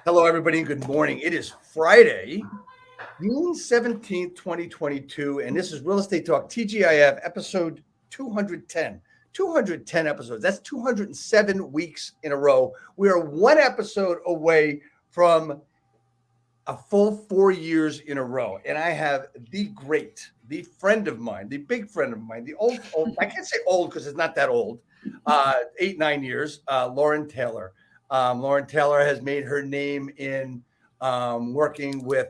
Hello, everybody, and good morning. It is Friday, June 17th, 2022, and this is Real Estate Talk TGIF episode 210. 210 episodes. That's 207 weeks in a row. We are one episode away from a full 4 years in a row. And I have the friend of mine, the big friend of mine, the old I can't say old because it's not that old, 8-9 years, Lauren Taylor. Lauren Taylor has made her name in working with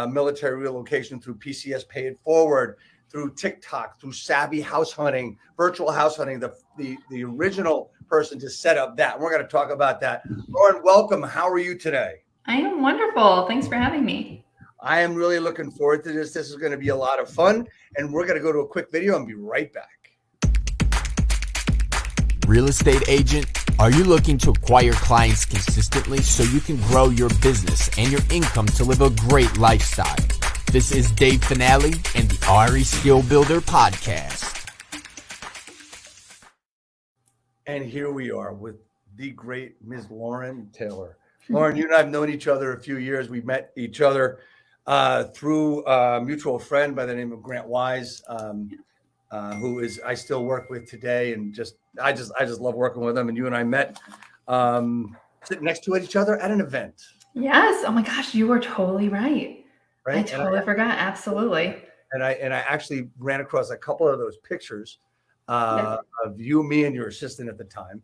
military relocation through PCS Pay It Forward, through TikTok, through Savvy House Hunting, virtual house hunting, the original person to set up that. We're going to talk about that. Lauren, welcome. How are you today? I am wonderful. Thanks for having me. I am really looking forward to this. This is going to be a lot of fun, and we're going to go to a quick video and be right back. Real estate agent, are you looking to acquire clients consistently so you can grow your business and your income to live a great lifestyle? This is Dave Finale and the RE Skill Builder podcast. And here we are with the great Ms. Lauren Taylor. Lauren, you and I have known each other a few years. We met each other through a mutual friend by the name of Grant Wise, who is I still work with today, and I just love working with him. And you and I met sitting next to each other at an event. Yes. Oh my gosh, you were totally right. I totally forgot. Absolutely. And I actually ran across a couple of those pictures of you, me, and your assistant at the time.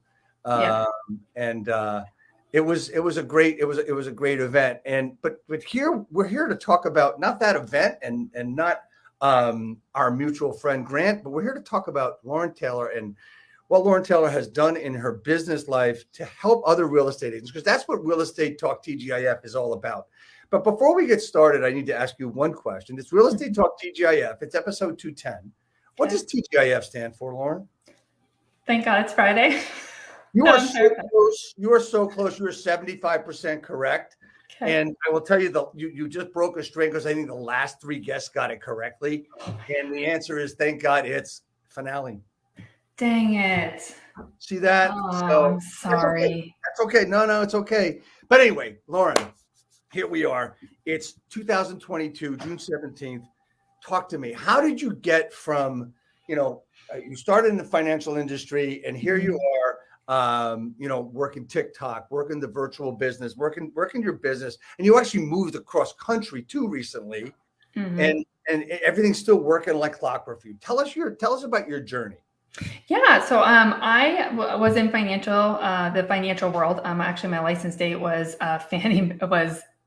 It was a great event. But here we're here to talk about not that event and not our mutual friend Grant, but we're here to talk about Lauren Taylor and what Lauren Taylor has done in her business life to help other real estate agents, because that's what Real Estate Talk TGIF is all about. But before we get started, I need to ask you one question. It's Real Estate Talk TGIF. It's episode 210. What does TGIF stand for, Lauren? Thank God it's Friday. You are so close. You are so close. You are 75% correct. Okay. And I will tell you, you just broke a string because I think the last three guests got it correctly. And the answer is, thank God, it's finale. Dang it. See that? Oh, I'm sorry. That's okay. No, it's okay. But anyway, Lauren, here we are. It's 2022, June 17th. Talk to me. How did you get from, you started in the financial industry, and here you are, working TikTok, working the virtual business, working your business, and you actually moved across country too recently, and everything's still working like clockwork for you. Tell us about your journey. Yeah, so I was in the financial world. Actually, my license date was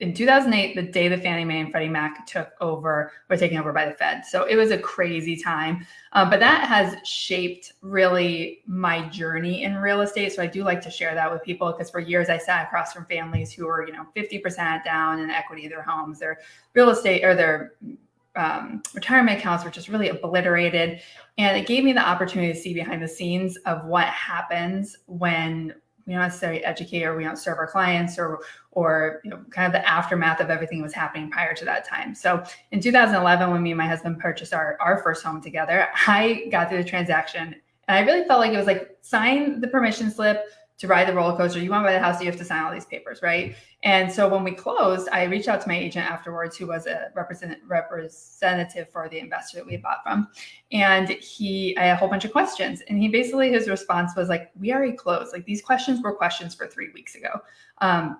in 2008, the day the Fannie Mae and Freddie Mac were taken over by the Fed. So it was a crazy time, but that has shaped really my journey in real estate. So I do like to share that with people, because for years I sat across from families who were, 50% down in equity of their homes, their real estate or their retirement accounts were just really obliterated. And it gave me the opportunity to see behind the scenes of what happens when we don't necessarily educate or we don't serve our clients or kind of the aftermath of everything that was happening prior to that time. So in 2011, when me and my husband purchased our first home together, I got through the transaction and I really felt like it was like, sign the permission slip to ride the roller coaster. You want to buy the house, you have to sign all these papers, right? And so when we closed, I reached out to my agent afterwards, who was a representative for the investor that we bought from. And I had a whole bunch of questions. And his response was like, we already closed. Like, these questions were questions for 3 weeks ago.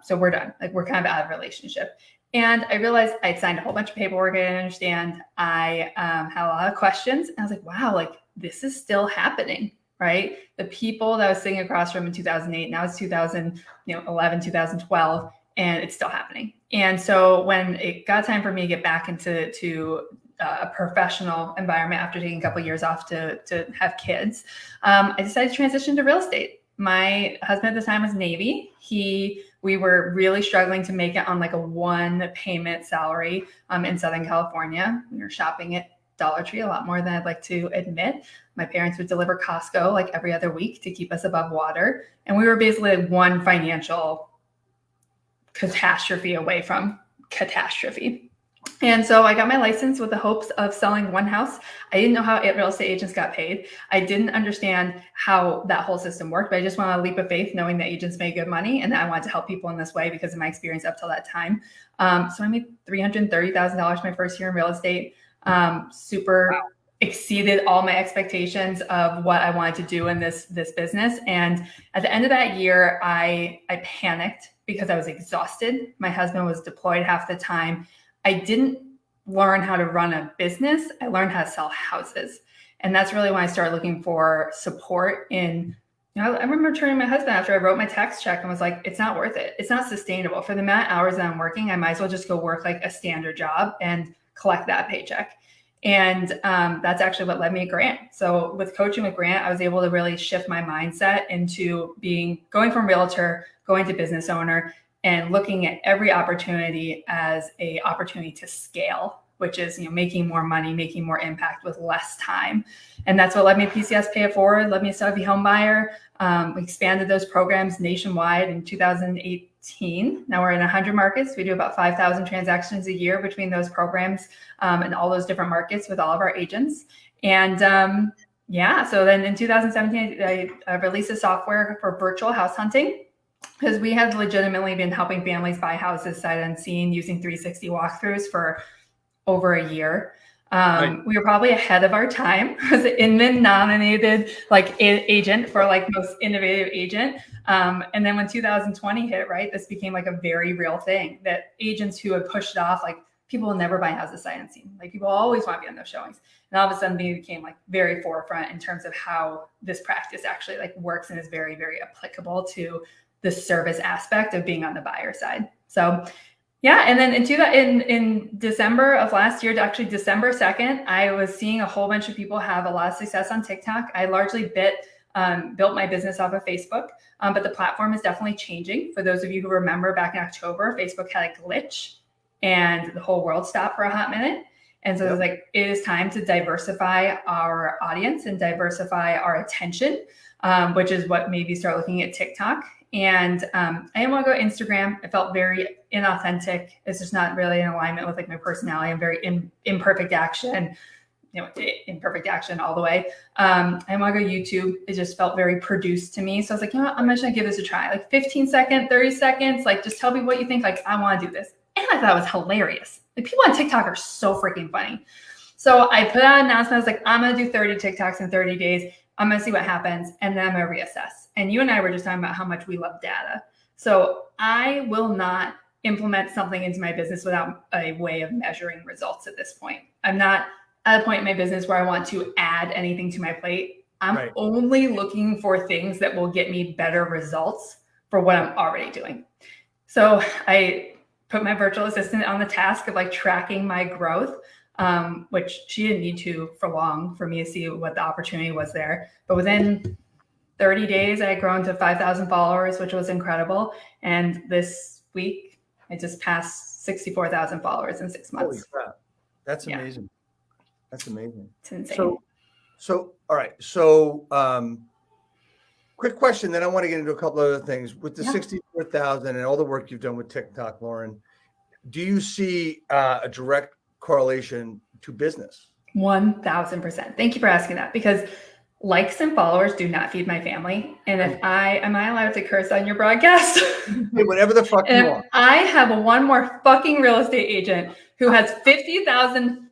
So we're done. Like, we're kind of out of relationship. And I realized I'd signed a whole bunch of paperwork I didn't understand. I had a lot of questions. And I was like, wow, like, this is still happening. Right? The people that I was sitting across from in 2008, now it's 2011, 2012, and it's still happening. And so when it got time for me to get back into a professional environment after taking a couple of years off to have kids, I decided to transition to real estate. My husband at the time was Navy. We were really struggling to make it on like a one payment salary in Southern California. We were shopping at Dollar Tree a lot more than I'd like to admit. My parents would deliver Costco like every other week to keep us above water. And we were basically one financial catastrophe away from catastrophe. And so I got my license with the hopes of selling one house. I didn't know how real estate agents got paid. I didn't understand how that whole system worked, but I just wanted a leap of faith knowing that agents made good money and that I wanted to help people in this way because of my experience up till that time. So I made $330,000 my first year in real estate. Super exceeded all my expectations of what I wanted to do in this business. And at the end of that year, I panicked because I was exhausted. My husband was deployed half the time. I didn't learn how to run a business. I learned how to sell houses. And that's really when I started looking for support in, I remember turning to my husband after I wrote my tax check and was like, it's not worth it. It's not sustainable. For the amount of hours that I'm working, I might as well just go work like a standard job and collect that paycheck. And that's actually what led me to Grant. So with coaching with Grant, I was able to really shift my mindset into going from realtor, going to business owner, and looking at every opportunity as an opportunity to scale, which is making more money, making more impact with less time. And that's what led me to PCS Pay It Forward, led me to Savvy Home Buyer. We expanded those programs nationwide in 2018. Now we're in 100 markets. We do about 5,000 transactions a year between those programs and all those different markets with all of our agents. And so then in 2017, I released a software for virtual house hunting, because we had legitimately been helping families buy houses sight unseen using 360 walkthroughs for over a year. Right. We were probably ahead of our time as an Inman nominated agent for most innovative agent. And then when 2020 hit, right, this became like a very real thing that agents who had pushed it off, people will never buy houses sight unseen. People always want to be on those showings. And all of a sudden they became very forefront in terms of how this practice actually works and is very, very applicable to the service aspect of being on the buyer side. So and then in December of last year, actually December 2nd, I was seeing a whole bunch of people have a lot of success on TikTok. I largely built my business off of Facebook, but the platform is definitely changing. For those of you who remember back in October, Facebook had a glitch and the whole world stopped for a hot minute. And so it was it is time to diversify our audience and diversify our attention, which is what made me start looking at TikTok. And I didn't want to go Instagram. It felt very inauthentic. It's just not really in alignment with my personality. I'm very imperfect action, imperfect action all the way. I want to go YouTube. It just felt very produced to me. So I was like, I'm just going to give this a try. 15 seconds, 30 seconds, just tell me what you think. I want to do this. And I thought it was hilarious. People on TikTok are so freaking funny. So I put out an announcement. I was like, I'm going to do 30 TikToks in 30 days. I'm going to see what happens. And then I'm going to reassess. And you and I were just talking about how much we love data. So I will not implement something into my business without a way of measuring results at this point. I'm not at a point in my business where I want to add anything to my plate. I'm only looking for things that will get me better results for what I'm already doing. So I put my virtual assistant on the task of tracking my growth, which she didn't need to for long for me to see what the opportunity was there. But within 30 days, I had grown to 5,000 followers, which was incredible. And this week, I just passed 64,000 followers in 6 months. Holy crap. That's amazing. That's amazing. It's insane. So all right. So quick question, then I want to get into a couple other things. With the 64,000 and all the work you've done with TikTok, Lauren, do you see a direct correlation to business? 1,000%. Thank you for asking that, because likes and followers do not feed my family. And if am I allowed to curse on your broadcast? Hey, whatever the fuck you want. I have one more fucking real estate agent who has 50,000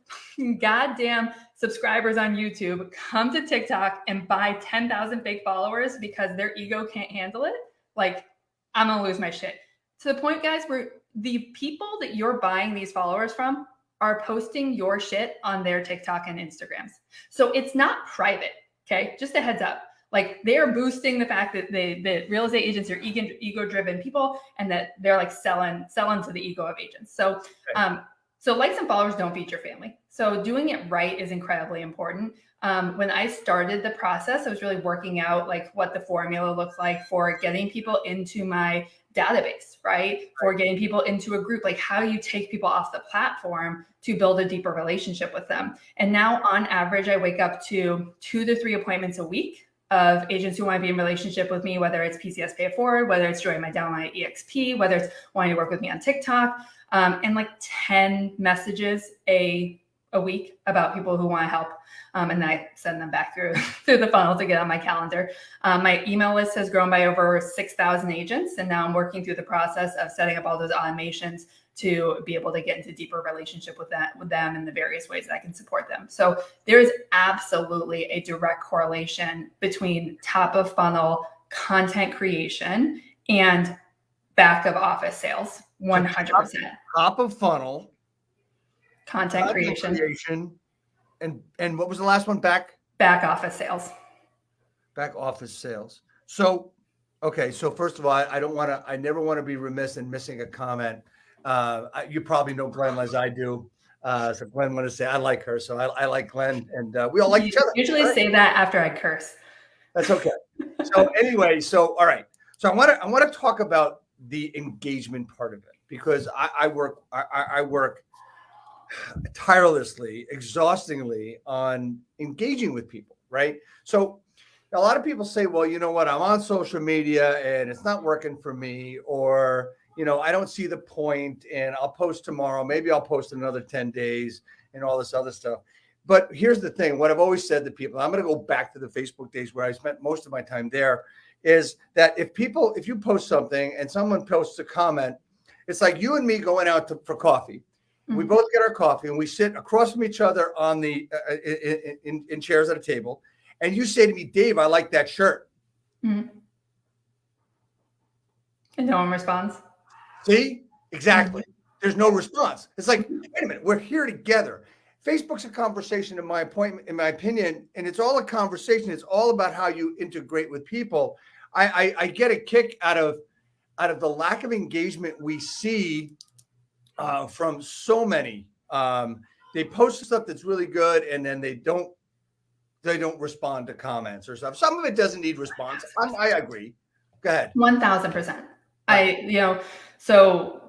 goddamn subscribers on YouTube come to TikTok and buy 10,000 fake followers because their ego can't handle it, I'm gonna lose my shit. To the point, guys, where the people that you're buying these followers from are posting your shit on their TikTok and Instagrams. So it's not private, okay? Just a heads up. They're boosting the fact that that real estate agents are ego-driven people and that they're selling to the ego of agents. So so likes and followers don't feed your family. So doing it right is incredibly important. When I started the process, I was really working out what the formula looked like for getting people into my database, right? For getting people into a group, how you take people off the platform to build a deeper relationship with them. And now on average, I wake up to 2 to 3 appointments a week of agents who want to be in relationship with me, whether it's PCS Pay It Forward, whether it's joining my downline at EXP, whether it's wanting to work with me on TikTok. and like 10 messages a week about people who want to help. And then I send them back through the funnel to get on my calendar. My email list has grown by over 6,000 agents. And now I'm working through the process of setting up all those automations to be able to get into deeper relationship with them in the various ways that I can support them. So there is absolutely a direct correlation between top of funnel content creation and back of office sales. 100%. Top of funnel Content creation and what was the last one? Back office sales. Back office sales. So, okay. So first of all, I never want to be remiss in missing a comment. You probably know Glenn as I do. So Glenn wanted to say, I like her. So I like Glenn, and we all like each other. Usually say that after I curse. That's okay. So anyway, all right. So I want to talk about the engagement part of it, because I work tirelessly, exhaustingly on engaging with people, right? So a lot of people say, well, you know what, I'm on social media and it's not working for me, or, I don't see the point, and I'll post tomorrow. Maybe I'll post in another 10 days and all this other stuff. But here's the thing. What I've always said to people, I'm going to go back to the Facebook days where I spent most of my time there, is that if you post something and someone posts a comment, it's like you and me going out for coffee. Mm-hmm. We both get our coffee and we sit across from each other on the in chairs at a table. And you say to me, Dave, I like that shirt. Mm-hmm. And no one responds. See? Exactly. Mm-hmm. There's no response. It's like, wait a minute, we're here together. Facebook's a conversation in my opinion, and it's all a conversation. It's all about how you integrate with people. I get a kick out of the lack of engagement we see from so many. They post stuff that's really good, and then they don't respond to comments or stuff. Some of it doesn't need response. I agree. Go ahead. 1,000%. So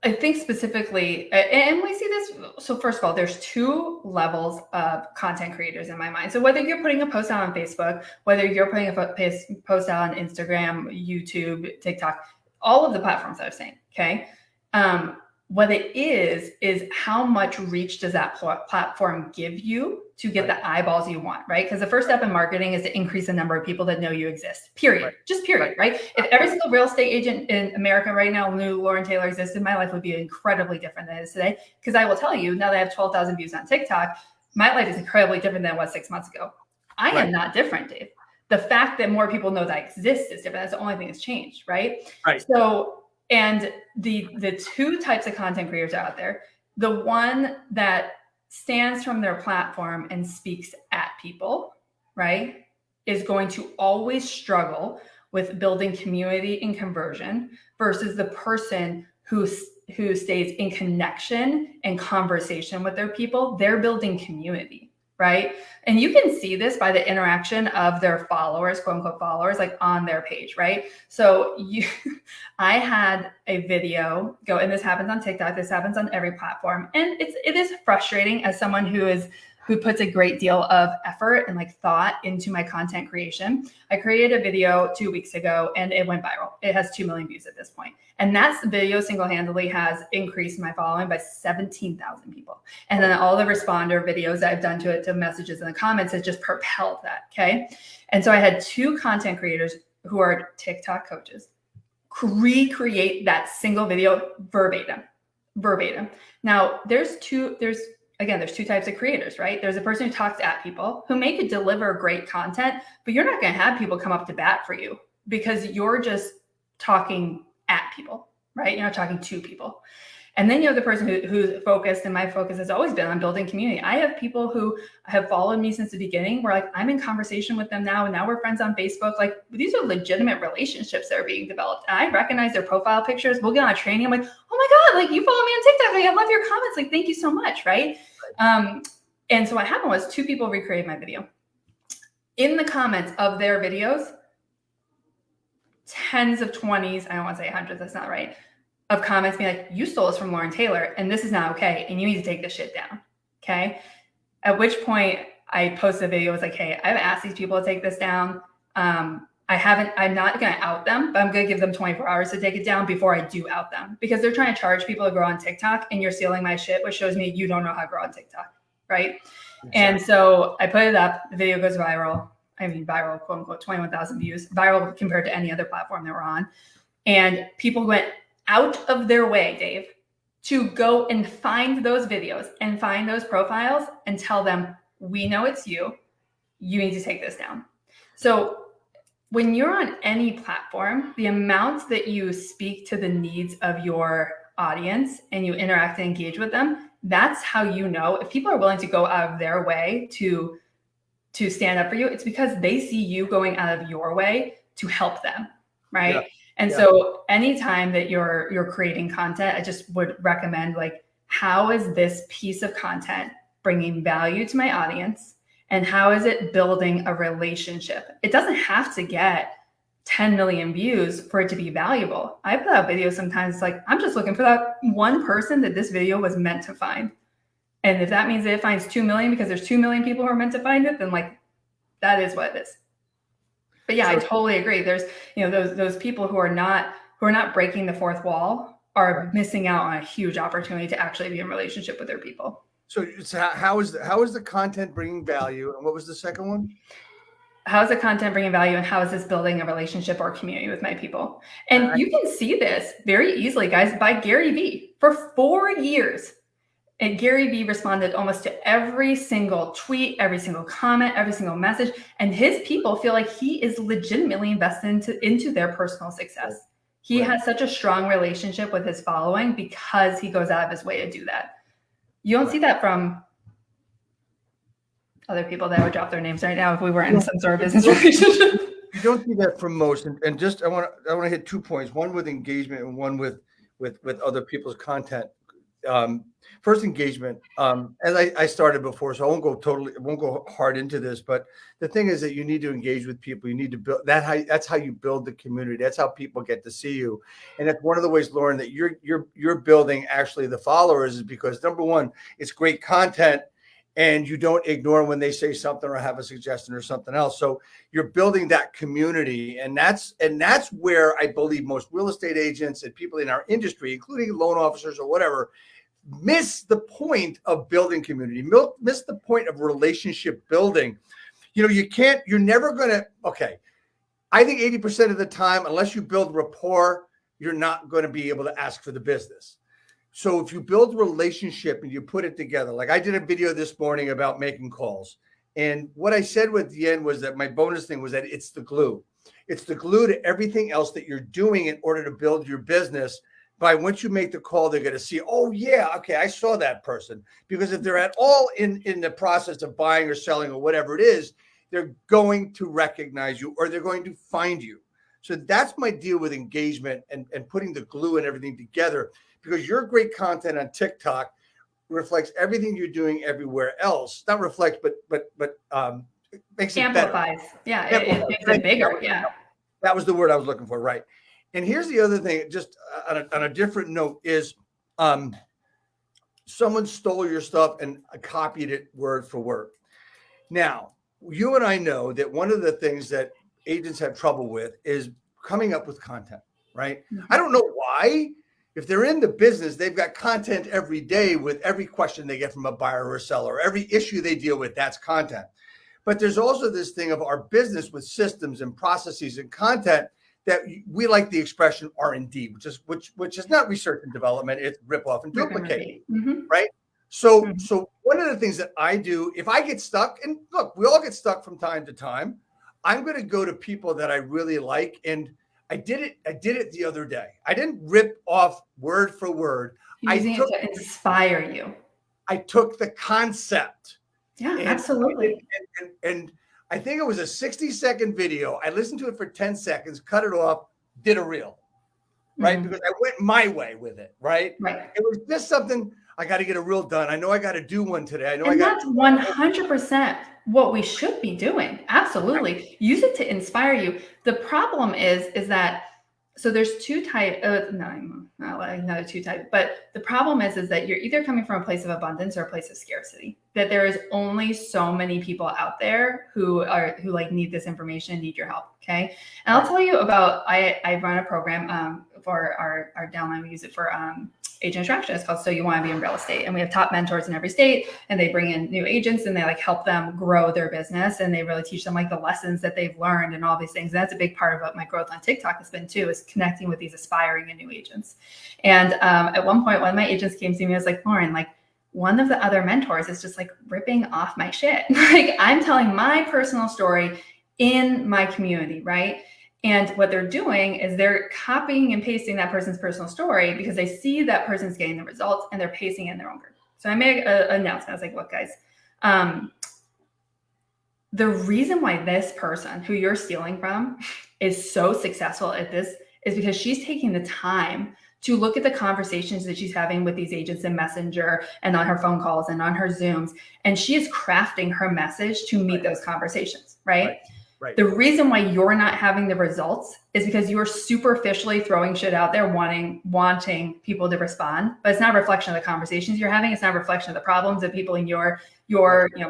I think specifically, and we see this. So first of all, there's two levels of content creators in my mind. So whether you're putting a post out on Facebook, whether you're putting a post out on Instagram, YouTube, TikTok, all of the platforms that I'm saying, okay? What it is how much reach does that platform give you to get the eyeballs you want, right? Because the first step in marketing is to increase the number of people that know you exist, period. Right. Just period, right? If every single real estate agent in America right now knew Lauren Taylor existed, my life would be incredibly different than it is today. Because I will tell you, now that I have 12,000 views on TikTok, my life is incredibly different than it was 6 months ago. I am not different, Dave. The fact that more people know that I exist is different. That's the only thing that's changed, right? Right. So, and the two types of content creators out there, the one that stands from their platform and speaks at people, right, is going to always struggle with building community and conversion versus the person who stays in connection and conversation with their people. They're building community, right? And you can see this by the interaction of their followers, quote unquote followers, like on their page, right? So I had a video go, and this happens on TikTok, this happens on every platform. And it is frustrating as someone who puts a great deal of effort and like thought into my content creation. I created a video 2 weeks ago and it went viral. It has 2 million views at this point. And that video single-handedly has increased my following by 17,000 people. And then all the responder videos that I've done to it, to messages in the comments, has just propelled that, okay? And so I had 2 content creators who are TikTok coaches recreate that single video verbatim. Now, there's two types of creators, right? There's a person who talks at people who may could deliver great content, but you're not going to have people come up to bat for you because you're just talking at people, right? You're not talking to people. And then you have the person who's focused, and my focus has always been on building community. I have people who have followed me since the beginning where like I'm in conversation with them now, and now we're friends on Facebook. Like these are legitimate relationships that are being developed. And I recognize their profile pictures. We'll get on a training. I'm like, oh my God, like you follow me on TikTok. Like, I love your comments. Like, thank you so much, right? And so what happened was 2 people recreated my video. In the comments of their videos, tens of 20s, I don't want to say hundreds, that's not right, of comments being like, you stole this from Lauren Taylor and this is not okay. And you need to take this shit down. Okay. At which point I posted a video. It was like, hey, I've asked these people to take this down. I'm not going to out them, but I'm going to give them 24 hours to take it down before I do out them, because they're trying to charge people to grow on TikTok and you're stealing my shit, which shows me you don't know how to grow on TikTok. Right. Exactly. And so I put it up, the video goes viral. I mean, viral, quote unquote, 21,000 views, viral compared to any other platform that we're on. And people went out of their way, Dave, to go and find those videos and find those profiles and tell them, we know it's you. You need to take this down. So when you're on any platform, the amount that you speak to the needs of your audience and you interact and engage with them, that's how you know if people are willing to go out of their way to stand up for you. It's because they see you going out of your way to help them, right? Yeah. And so anytime that you're creating content, I just would recommend, like, how is this piece of content bringing value to my audience? And how is it building a relationship? It doesn't have to get 10 million views for it to be valuable. I put out videos sometimes, like, I'm just looking for that one person that this video was meant to find. And if that means that it finds 2 million because there's 2 million people who are meant to find it, then, like, that is what it is. But yeah, I totally agree. There's, those people who are not breaking the fourth wall are missing out on a huge opportunity to actually be in relationship with their people. So how is the content bringing value? And what was the second one? How is the content bringing value, and how is this building a relationship or community with my people? And you can see this very easily, guys, by Gary Vee. For 4 years, and Gary Vee responded almost to every single tweet, every single comment, every single message. And his people feel like he is legitimately invested into their personal success. He has such a strong relationship with his following because he goes out of his way to do that. You don't see that from other people that would drop their names right now if we were in some sort of business relationship. You don't see that from most. And just I want to hit 2 points. One with engagement and one with other people's content. First, engagement. As I started before, so I won't go hard into this. But the thing is that you need to engage with people. You need to build that. That's how you build the community. That's how people get to see you. And that's one of the ways, Lauren, that you're building actually the followers, is because, number one, it's great content, and you don't ignore when they say something or have a suggestion or something else. So you're building that community, and that's where I believe most real estate agents and people in our industry, including loan officers or whatever, miss the point of building community, miss the point of relationship building. You're never going to, I think 80% of the time, unless you build rapport, you're not going to be able to ask for the business. So if you build relationship and you put it together, like I did a video this morning about making calls. And what I said at the end was that my bonus thing was that it's the glue. It's the glue to everything else that you're doing in order to build your business. By once you make the call, they're going to see, oh yeah, okay, I saw that person. Because if they're at all in the process of buying or selling or whatever it is, they're going to recognize you, or they're going to find you. So that's my deal with engagement and putting the glue and everything together, because your great content on TikTok reflects everything you're doing everywhere else. Not reflects, but it makes it amplifies. Better. Yeah, it makes it bigger. Yeah, that was the word I was looking for, right? And here's the other thing, just on a different note, is someone stole your stuff and copied it word for word. Now, you and I know that one of the things that agents have trouble with is coming up with content, right? Mm-hmm. I don't know why. If they're in the business, they've got content every day with every question they get from a buyer or a seller, every issue they deal with, that's content. But there's also this thing of our business with systems and processes and content that we like the expression R&D, which is not research and development, it's rip off and duplicate, mm-hmm. right? So one of the things that I do, if I get stuck, and look, we all get stuck from time to time, I'm going to go to people that I really like. And I did it the other day. I didn't rip off word for word. Using it to inspire you. I took the concept. Yeah, absolutely. And I think it was a 60-second video. I listened to it for 10 seconds, cut it off, did a reel, right? Mm-hmm. Because I went my way with it, right? Right. It was just something, I got to get a reel done. I know I got to do one today. That's 100% what we should be doing. Absolutely. Use it to inspire you. The problem is that So there's two types. No, not like another two types. But the problem is that you're either coming from a place of abundance or a place of scarcity. That there is only so many people out there who like need this information, need your help. Okay, and I'll tell you about. I run a program for our downline. We use it for agent attraction. It's called So You Want to Be in Real Estate, and we have top mentors in every state, and they bring in new agents and they like help them grow their business, and they really teach them like the lessons that they've learned and all these things. And that's a big part of what my growth on TikTok has been too, is connecting with these aspiring and new agents. And at one point, one of my agents came to me and was like, Lauren, like one of the other mentors is just like ripping off my shit. Like I'm telling my personal story in my community, right? And what they're doing is they're copying and pasting that person's personal story because they see that person's getting the results and they're pasting it in their own group. So I made an announcement. I was like, look, guys, the reason why this person who you're stealing from is so successful at this is because she's taking the time to look at the conversations that she's having with these agents in Messenger and on her phone calls and on her Zooms. And she is crafting her message to meet those conversations, right? Right. The reason why you're not having the results is because you're superficially throwing shit out there, wanting people to respond, but it's not a reflection of the conversations you're having. It's not a reflection of the problems that people in your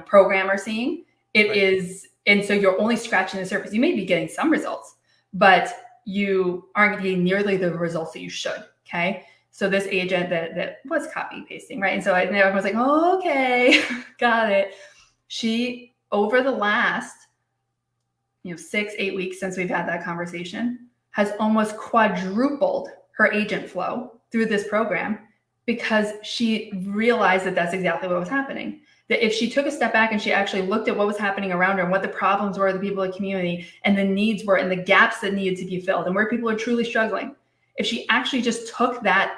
program are seeing. It is, and so you're only scratching the surface. You may be getting some results, but you aren't getting nearly the results that you should. Okay. So this agent that was copy pasting, right? And so everyone was like, oh, okay, got it. She, over the last 6-8 weeks since we've had that conversation, has almost quadrupled her agent flow through this program because she realized that that's exactly what was happening. That if she took a step back and she actually looked at what was happening around her and what the problems were of the people in the community and the needs were and the gaps that needed to be filled and where people are truly struggling, if she actually just took that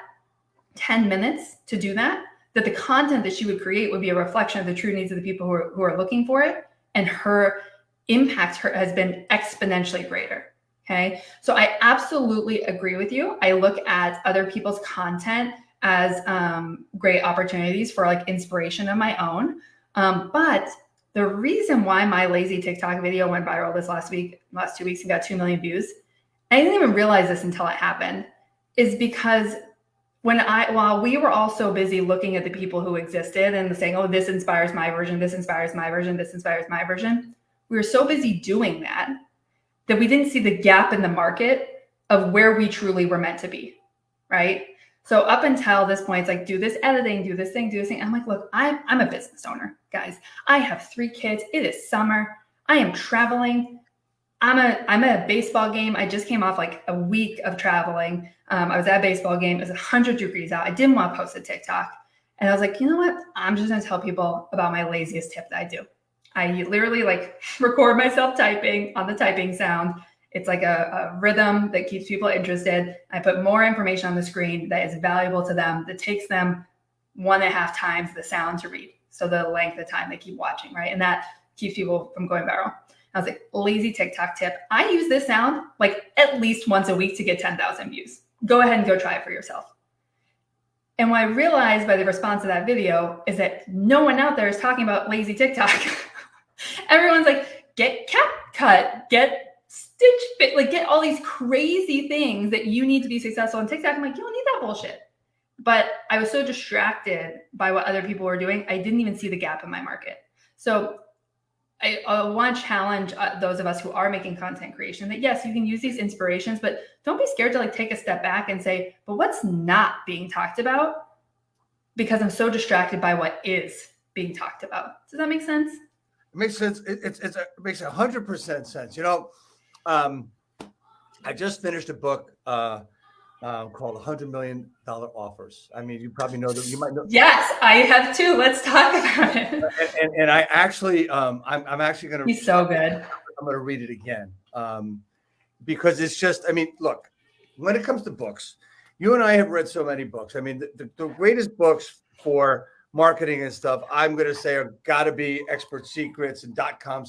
10 minutes to do that, that the content that she would create would be a reflection of the true needs of the people who are looking for it, and her impact has been exponentially greater. Okay. So I absolutely agree with you. I look at other people's content as great opportunities for like inspiration of my own. But the reason why my lazy TikTok video went viral this last 2 weeks and got 2 million views, I didn't even realize this until it happened, is because while we were all so busy looking at the people who existed and saying, oh, this inspires my version, this inspires my version, this inspires my version, we were so busy doing that we didn't see the gap in the market of where we truly were meant to be, right? So up until this point, it's like, do this editing, do this thing, do this thing. I'm like, look, I'm a business owner, guys. I have 3 kids. It is summer. I am traveling. I'm at a baseball game. I just came off like a week of traveling. I was at a baseball game. It was 100 degrees out. I didn't want to post a TikTok. And I was like, you know what? I'm just going to tell people about my laziest tip that I do. I literally like record myself typing on the typing sound. It's like a rhythm that keeps people interested. I put more information on the screen that is valuable to them, that takes them 1.5 times the sound to read. So the length of time they keep watching, right? And that keeps people from going viral. I was like, lazy TikTok tip. I use this sound like at least once a week to get 10,000 views. Go ahead and go try it for yourself. And what I realized by the response to that video is that no one out there is talking about lazy TikTok. Everyone's like, get CapCut, get Stitch Fit, like get all these crazy things that you need to be successful on TikTok. I'm like, you don't need that bullshit. But I was so distracted by what other people were doing, I didn't even see the gap in my market. So I want to challenge those of us who are making content creation that yes, you can use these inspirations, but don't be scared to like take a step back and say, but what's not being talked about? Because I'm so distracted by what is being talked about. Does that make sense? It makes sense. It makes 100% sense. I just finished a book called $100 Million Offers. I mean, you probably know that. You might know. Yes, I have too. Let's talk about it. And I actually, I'm actually going to. He's so good. I'm going to read it again because it's just. I mean, look, when it comes to books, you and I have read so many books. I mean, the greatest books for marketing and stuff, I'm going to say, are got to be Expert Secrets and .com.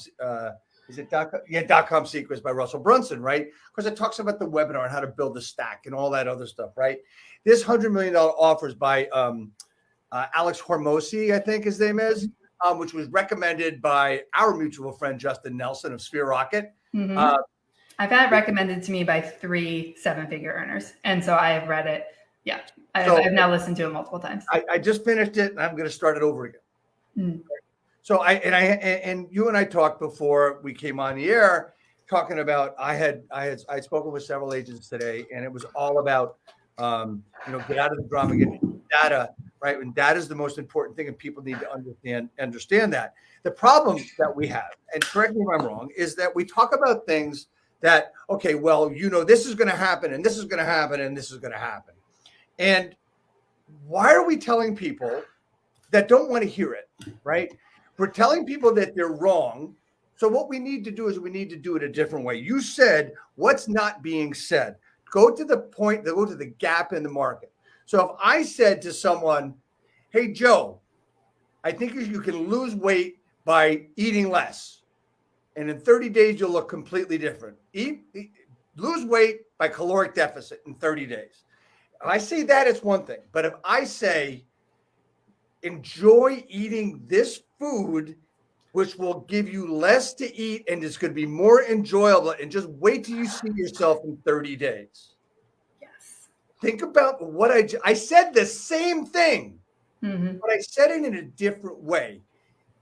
Is it .com? Yeah, .com Secrets by Russell Brunson, right? Because it talks about the webinar and how to build a stack and all that other stuff, right? This $100 Million Offers by Alex Hormozi, I think his name is, which was recommended by our mutual friend Justin Nelson of Sphere Rocket. Mm-hmm. I've had it recommended to me by 3 7-figure earners. And so I have read it. Yeah. I've now listened to it multiple times. I just finished it and I'm going to start it over again. Mm. So and you and I talked before we came on the air talking about, I'd spoken with several agents today, and it was all about, get out of the drama, get data, right? And data is the most important thing, and people need to understand that. The problem that we have, and correct me if I'm wrong, is that we talk about things that, okay, well, this is going to happen, and this is going to happen, and this is going to happen. And why are we telling people that don't want to hear it, right? We're telling people that they're wrong. So what we need to do is we need to do it a different way. You said what's not being said. Go to the point, go to the gap in the market. So if I said to someone, hey, Joe, I think you can lose weight by eating less. And in 30 days, you'll look completely different. Lose weight by caloric deficit in 30 days. If I say that, it's one thing. But if I say, enjoy eating this food, which will give you less to eat and it's going to be more enjoyable, and just wait till you see yourself in 30 days. Yes. Think about what I said the same thing, but I said it in a different way.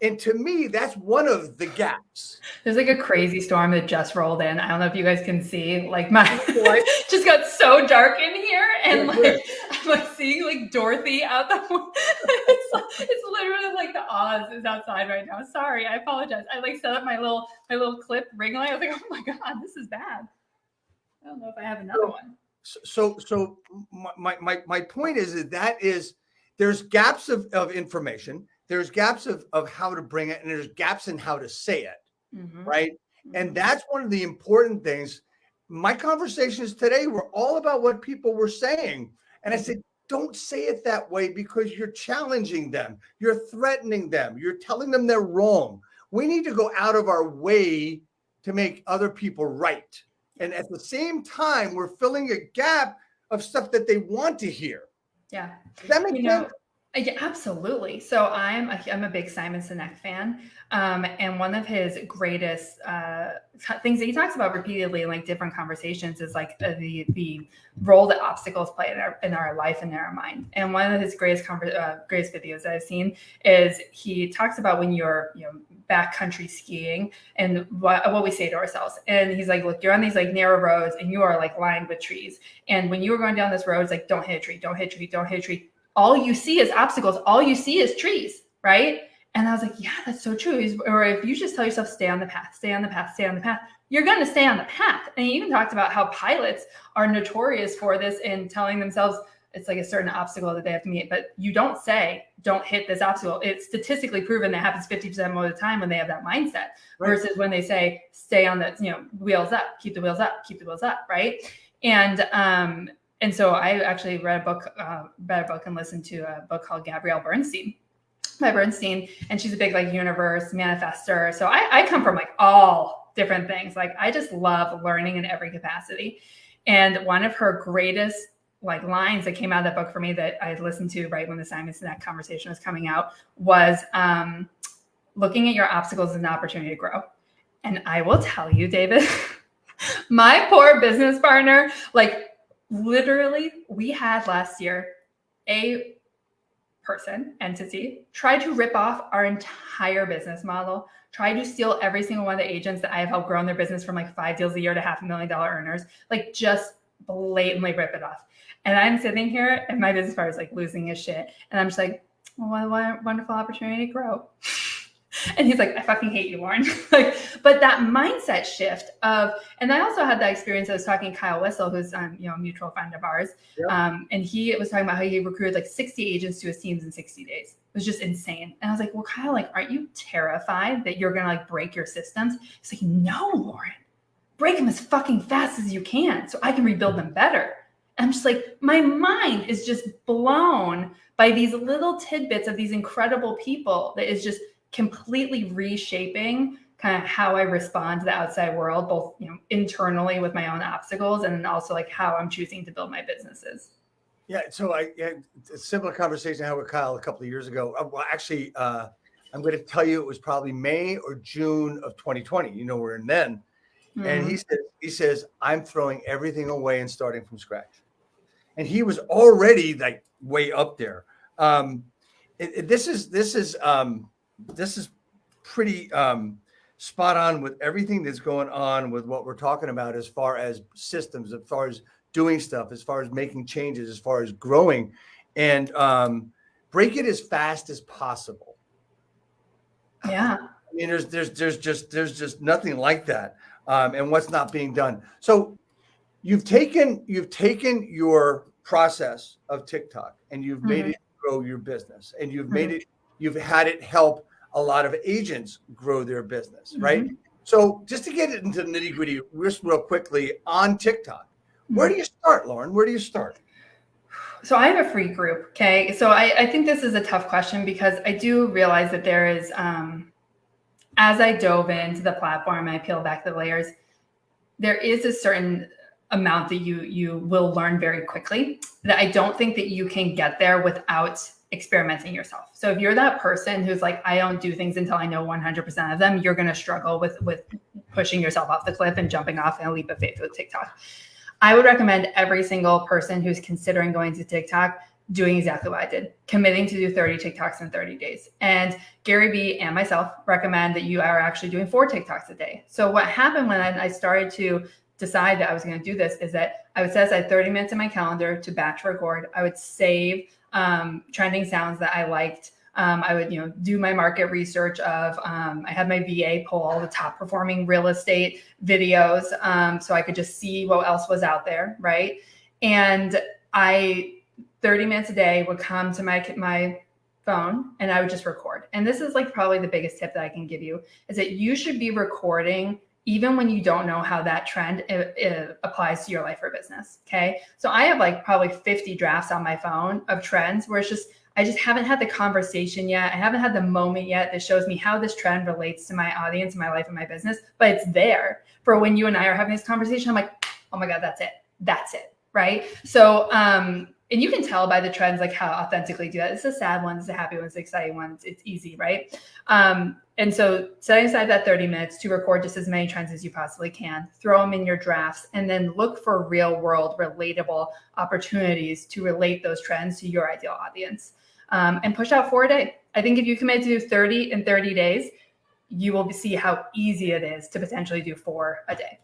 And to me, that's one of the gaps. There's like a crazy storm that just rolled in. I don't know if you guys can see, like my just got so dark in here, and I'm like seeing like Dorothy out the it's literally like the Oz is outside right now. Sorry, I apologize. I like set up my little clip ring light. I was like, oh my God, this is bad. I don't know if I have another one. So my point is that there's gaps of information. There's gaps of how to bring it, and there's gaps in how to say it, right? And that's one of the important things. My conversations today were all about what people were saying. And I said, don't say it that way, because you're challenging them. You're threatening them. You're telling them they're wrong. We need to go out of our way to make other people right. And at the same time, we're filling a gap of stuff that they want to hear. Yeah. Does that make sense? Yeah, absolutely. So I'm a big Simon Sinek fan. And one of his greatest things that he talks about repeatedly in like different conversations is like the role that obstacles play in our life and in our mind. And one of his greatest videos that I've seen is he talks about when you're backcountry skiing and what we say to ourselves. And he's like, look, you're on these like narrow roads and you are like lined with trees. And when you were going down this road, it's like, don't hit a tree, don't hit a tree, don't hit a tree. All you see is obstacles. All you see is trees, right? And I was like, yeah, that's so true. Or if you just tell yourself, stay on the path, stay on the path, stay on the path, you're going to stay on the path. And he even talked about how pilots are notorious for this in telling themselves it's like a certain obstacle that they have to meet. But you don't say, don't hit this obstacle. It's statistically proven that happens 50% more of the time when they have that mindset, versus when they say, stay on the, wheels up, keep the wheels up, keep the wheels up, right? And so I actually read a book and listened to a book called Gabrielle Bernstein by Bernstein. And she's a big like universe manifester. So I come from like all different things. Like I just love learning in every capacity. And one of her greatest like lines that came out of that book for me that I listened to right when the Simon Sinek conversation was coming out was looking at your obstacles as an opportunity to grow. And I will tell you, David, my poor business partner, like, literally, we had last year a entity, try to rip off our entire business model, try to steal every single one of the agents that I have helped grow their business from like 5 deals a year to $500,000 earners, like just blatantly rip it off. And I'm sitting here and my business partner is like losing his shit. And I'm just like, well, what a wonderful opportunity to grow. And he's like, I fucking hate you, Lauren. But that mindset shift of, and I also had that experience. I was talking to Kyle Whistle, who's a mutual friend of ours. Yep. And he was talking about how he recruited like 60 agents to his teams in 60 days. It was just insane. And I was like, well, Kyle, like, aren't you terrified that you're going to like break your systems? He's like, no, Lauren, break them as fucking fast as you can so I can rebuild them better. And I'm just like, my mind is just blown by these little tidbits of these incredible people that is just completely reshaping kind of how I respond to the outside world, both internally with my own obstacles, and then also like how I'm choosing to build my businesses. Yeah, so I had a similar conversation I had with Kyle a couple of years ago. Well, actually, I'm going to tell you it was probably May or June of 2020. We're in then, And Mhm. he says, I'm throwing everything away and starting from scratch. And he was already like way up there. This is pretty spot on with everything that's going on with what we're talking about as far as systems, as far as doing stuff, as far as making changes, as far as growing, and break it as fast as possible. Yeah. I mean, there's just nothing like that, and what's not being done. So you've taken your process of TikTok and you've made Mhm. it grow your business, and Mhm. you've had it help a lot of agents grow their business, right? Mhm. So just to get it into the nitty gritty, just real quickly on TikTok, where do Mhm. you start, Lauren? Where do you start? So I have a free group. Okay. So I think this is a tough question because I do realize that there is, as I dove into the platform, I peel back the layers, there is a certain amount that you will learn very quickly that I don't think that you can get there without experimenting yourself. So if you're that person who's like, I don't do things until I know 100% of them, you're going to struggle with pushing yourself off the cliff and jumping off in a leap of faith with TikTok. I would recommend every single person who's considering going to TikTok doing exactly what I did, committing to do 30 TikToks in 30 days. And Gary Vee and myself recommend that you are actually doing 4 TikToks a day. So what happened when I started to decide that I was going to do this is that I would set aside 30 minutes in my calendar to batch record. I would save trending sounds that I liked. I would, do my market research of, I had my VA pull all the top performing real estate videos. So I could just see what else was out there. Right. And 30 minutes a day would come to my phone and I would just record. And this is like probably the biggest tip that I can give you is that you should be recording even when you don't know how that trend it applies to your life or business. Okay. So I have like probably 50 drafts on my phone of trends where I just haven't had the conversation yet. I haven't had the moment yet that shows me how this trend relates to my audience, my life, and my business, but it's there for when you and I are having this conversation. I'm like, oh my God, that's it. That's it. Right. So, and you can tell by the trends, like how authentically do that. It's a sad one, it's a happy one, it's the exciting one. It's easy, right? And so setting aside that 30 minutes to record just as many trends as you possibly can, throw them in your drafts, and then look for real world relatable opportunities to relate those trends to your ideal audience. And push out 4 a day. I think if you commit to do 30 in 30 days, you will see how easy it is to potentially do 4 a day.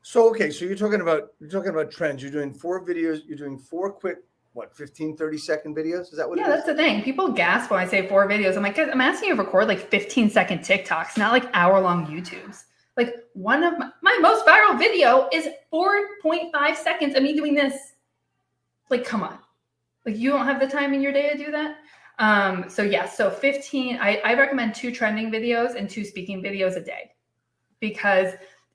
So, okay. So you're talking about trends. You're doing 4 videos. You're doing 4 quick, 15, 30-second videos. Is that what it Yeah, is? that's the thing. People gasp when I say 4 videos. I'm like, guys, I'm asking you to record like 15-second TikToks, not like hour-long YouTubes. Like one of my most viral video is 4.5 seconds of me doing this. Like, come on. Like you don't have the time in your day to do that. So yes, so 15, I recommend 2 trending videos and 2 speaking videos a day because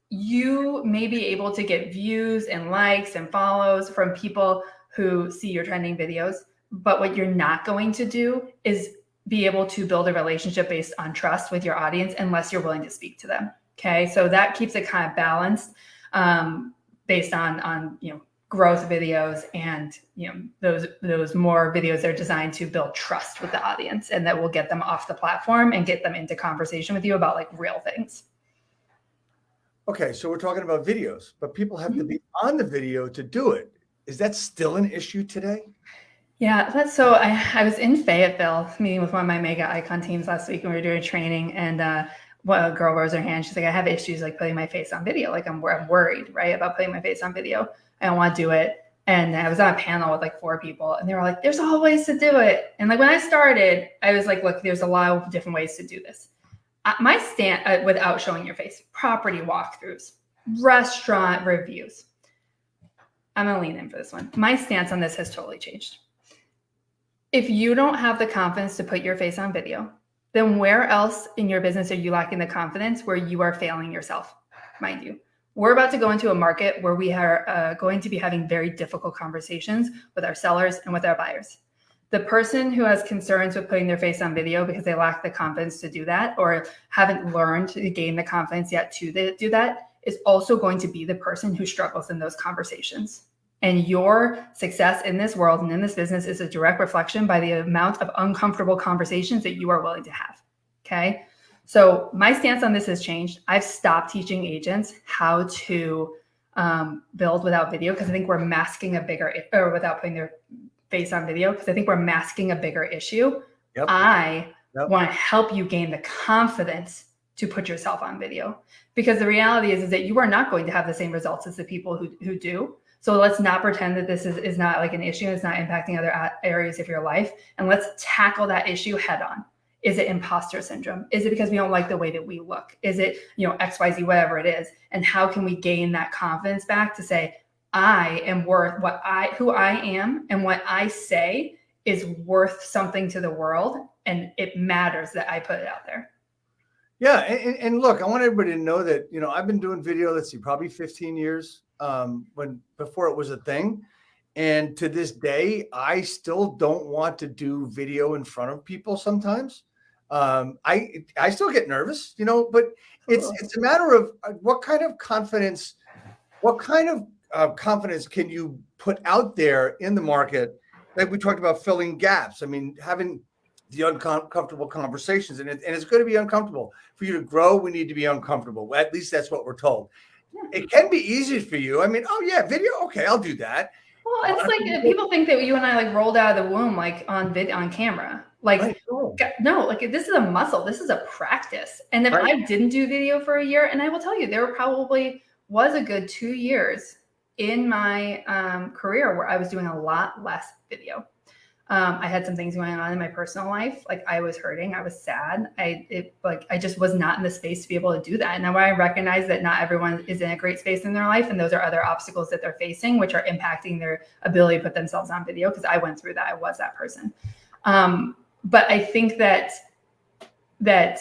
you may be able to get views and likes and follows from people who see your trending videos. But what you're not going to do is be able to build a relationship based on trust with your audience unless you're willing to speak to them. Okay. So that keeps it kind of balanced based on growth videos and those more videos that are designed to build trust with the audience and that will get them off the platform and get them into conversation with you about like real things. Okay, so we're talking about videos, but people have to be on the video to do it. Is that still an issue today? Yeah, I was in Fayetteville meeting with one of my mega icon teams last week and we were doing training and a girl rose her hand. She's like, I have issues like putting my face on video. Like I'm worried, right, about putting my face on video. I don't want to do it. And I was on a panel with like 4 people and they were like, there's all ways to do it. And like when I started, I was like, look, there's a lot of different ways to do this. My stand without showing your face, property walkthroughs, restaurant reviews. I'm going to lean in for this one. My stance on this has totally changed. If you don't have the confidence to put your face on video, then where else in your business are you lacking the confidence where you are failing yourself? Mind you, we're about to go into a market where we are going to be having very difficult conversations with our sellers and with our buyers. The person who has concerns with putting their face on video because they lack the confidence to do that or haven't learned to gain the confidence yet to do that is also going to be the person who struggles in those conversations. And your success in this world and in this business is a direct reflection by the amount of uncomfortable conversations that you are willing to have. Okay. So my stance on this has changed. I've stopped teaching agents how to build without video because I think we're masking a bigger, or without putting their face on video, because I think we're masking a bigger issue. Yep. I want to help you gain the confidence to put yourself on video, because the reality is that you are not going to have the same results as the people who do. So let's not pretend that this is not like an issue. It's not impacting other areas of your life. And let's tackle that issue head on. Is it imposter syndrome? Is it because we don't like the way that we look? Is it, XYZ, whatever it is? And how can we gain that confidence back to say, I am worth who I am, and what I say is worth something to the world. And it matters that I put it out there. Yeah. And look, I want everybody to know that, I've been doing video, probably 15 years before it was a thing. And to this day, I still don't want to do video in front of people sometimes. I still get nervous, but it's a matter of what kind of confidence can you put out there in the market? Like we talked about filling gaps. I mean, having the uncomfortable conversations, and it's going to be uncomfortable for you to grow. We need to be uncomfortable. At least that's what we're told. It can be easy for you. I mean, oh yeah, video. Okay, I'll do that. Well, it's like people think that you and I rolled out of the womb on camera. No, this is a muscle. This is a practice. And if I didn't do video for a year, and I will tell you, there probably was a good 2 years in my career where I was doing a lot less video. I had some things going on in my personal life. I was hurting. I was sad. I just was not in the space to be able to do that. And now I recognize that not everyone is in a great space in their life. And those are other obstacles that they're facing, which are impacting their ability to put themselves on video. Because I went through that. I was that person. But I think that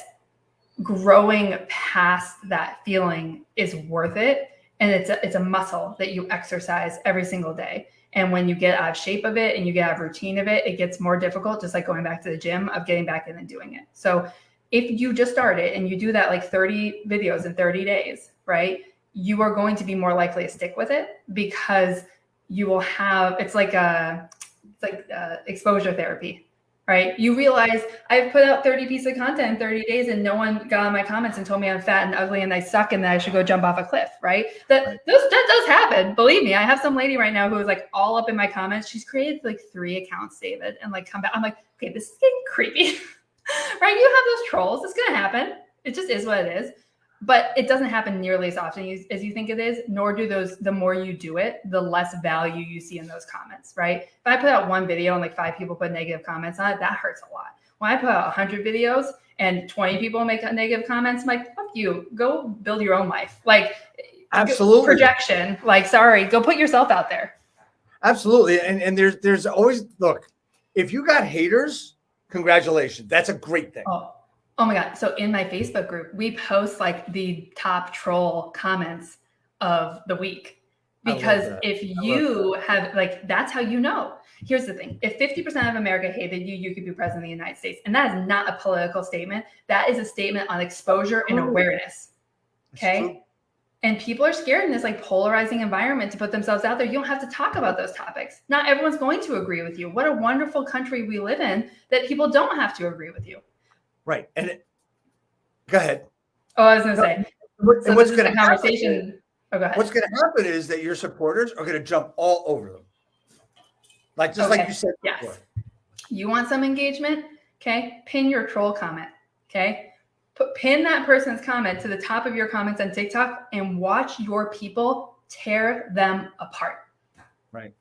growing past that feeling is worth it. And it's a muscle that you exercise every single day. And when you get out of shape of it and you get out of routine of it, it gets more difficult, just like going back to the gym, of getting back in and doing it. So if you just started and you do that 30 videos in 30 days, right, you are going to be more likely to stick with it, because you will have, it's like exposure therapy, right? You realize I've put out 30 pieces of content in 30 days and no one got on my comments and told me I'm fat and ugly and I suck and that I should go jump off a cliff, right? That does happen. Believe me, I have some lady right now who is all up in my comments. She's created 3 accounts, David, and come back. I'm like, okay, this is getting creepy, right? You have those trolls. It's going to happen. It just is what it is. But it doesn't happen nearly as often as you think it is, nor do the more you do it, the less value you see in those comments, right? If I put out one video and 5 people put negative comments on it, that hurts a lot. When I put out 100 videos and 20 people make negative comments, I'm like, fuck you, go build your own life. Absolutely. Projection, sorry, go put yourself out there. Absolutely. And there's always, look, if you got haters, congratulations. That's a great thing. Oh my God. So in my Facebook group, we post the top troll comments of the week, because if you have that's how you know. Here's the thing. If 50% of America hated you, you could be president of the United States. And that is not a political statement. That is a statement on exposure and awareness. Okay. And people are scared in this polarizing environment to put themselves out there. You don't have to talk about those topics. Not everyone's going to agree with you. What a wonderful country we live in that people don't have to agree with you. Right. And go ahead. Oh, I was going to say. And what's going to conversation? Go ahead. What's going to happen is that your supporters are going to jump all over them. Like you said before. Yes. You want some engagement? Okay. Pin your troll comment. Okay. Pin that person's comment to the top of your comments on TikTok and watch your people tear them apart. Right.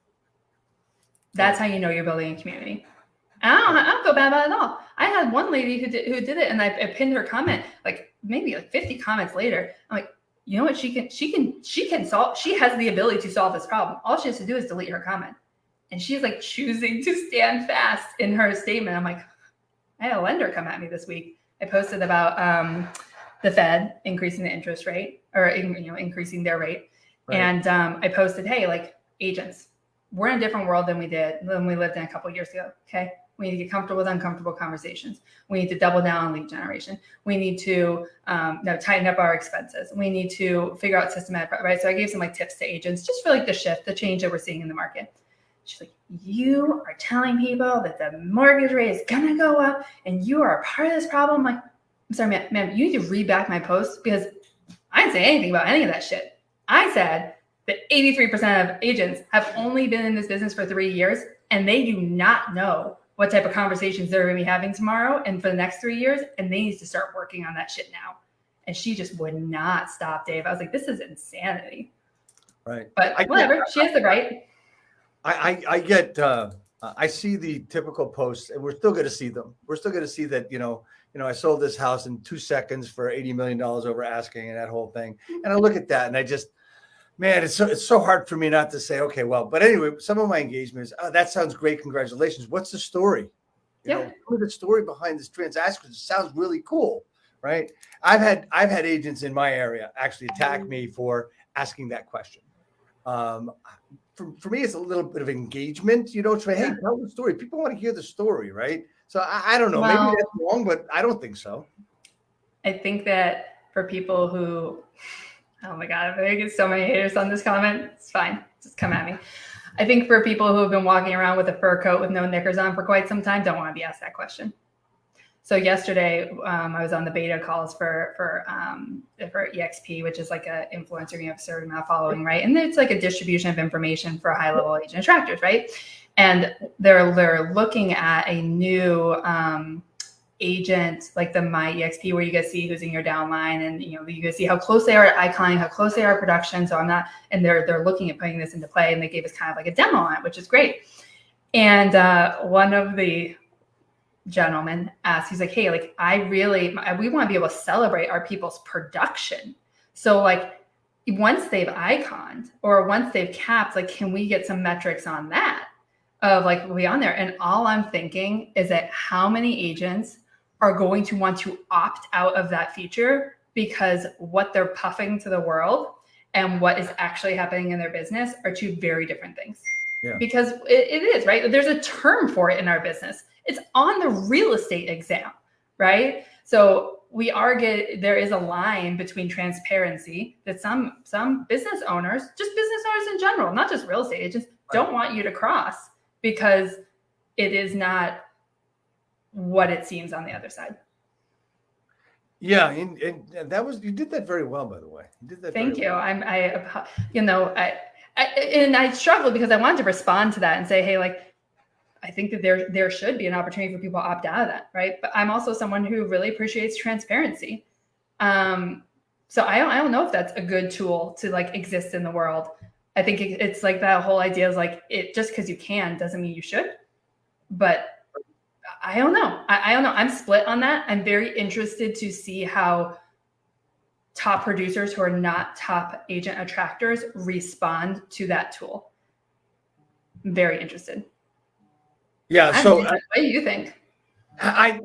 That's how you know you're building a community. I don't feel bad about it at all. I had one lady who did it, and I pinned her comment maybe 50 comments later. I'm like, you know what? She can solve. She has the ability to solve this problem. All she has to do is delete her comment, and she's choosing to stand fast in her statement. I'm like, I had a lender come at me this week. I posted about the Fed increasing the interest rate, or increasing their rate, right. And I posted, hey, agents, we're in a different world than we lived in a couple of years ago. Okay. We need to get comfortable with uncomfortable conversations. We need to double down on lead generation. We need to tighten up our expenses. We need to figure out systematic, right? So I gave some tips to agents just for the change that we're seeing in the market. She's like, you are telling people that the mortgage rate is going to go up and you are a part of this problem. I'm like, I'm sorry, ma'am, you need to read back my post because I didn't say anything about any of that shit. I said that 83% of agents have only been in this business for 3 years and they do not know what type of conversations they're going to be having tomorrow and for the next 3 years. And they need to start working on that shit now. And she just would not stop, Dave. I was like, this is insanity. Right. But whatever. She has the right. I see the typical posts, and we're still going to see them. We're still going to see that, I sold this house in 2 seconds for $80 million over asking and that whole thing. And I look at that and I just, man, it's so hard for me not to say, okay, well, but anyway, some of my engagements, that sounds great. Congratulations. What's the story? Tell me the story behind this transaction. It sounds really cool. Right. I've had agents in my area actually attack me for asking that question. For me, it's a little bit of engagement, say, hey, tell the story. People want to hear the story, right? So I don't know. Maybe that's wrong, but I don't think so. I think that for people who, oh my God, I get so many haters on this comment. It's fine. Just come at me. I think for people who have been walking around with a fur coat with no knickers on for quite some time, don't want to be asked that question. So yesterday, I was on the beta calls for EXP, which is like an influencer, you have a certain amount of following, right? And it's like a distribution of information for high-level agent attractors, right? And they're looking at a new agent, like the My EXP, where you guys see who's in your downline, and you guys see how close they are at iClimbing, how close they are at production. So and they're looking at putting this into play, and they gave us kind of like a demo on it, which is great. And one of the gentleman asked, he's like, hey, like we want to be able to celebrate our people's production. So like once they've iconed or once they've capped, like, can we get some metrics on that of like, we on there? And all I'm thinking is that how many agents are going to want to opt out of that feature because what they're puffing to the world and what is actually happening in their business are two very different things. Yeah. Because it is, right? There's a term for it in our business. It's on the real estate exam, right? So there is a line between transparency that some business owners, just business owners in general, not just real estate agents, don't want you to cross because it is not what it seems on the other side. Yeah, and that was, you did that very well, by the way. You did that. Thank you. Well. I struggled because I wanted to respond to that and say, hey, like, I think that there should be an opportunity for people to opt out of that, right? But I'm also someone who really appreciates transparency. So I don't know if that's a good tool to like exist in the world. I think it's like that whole idea is like, it just because you can doesn't mean you should. But I don't know. I don't know. I'm split on that. I'm very interested to see how top producers who are not top agent attractors respond to that tool. I'm very interested. Yeah. So what do you think? I'm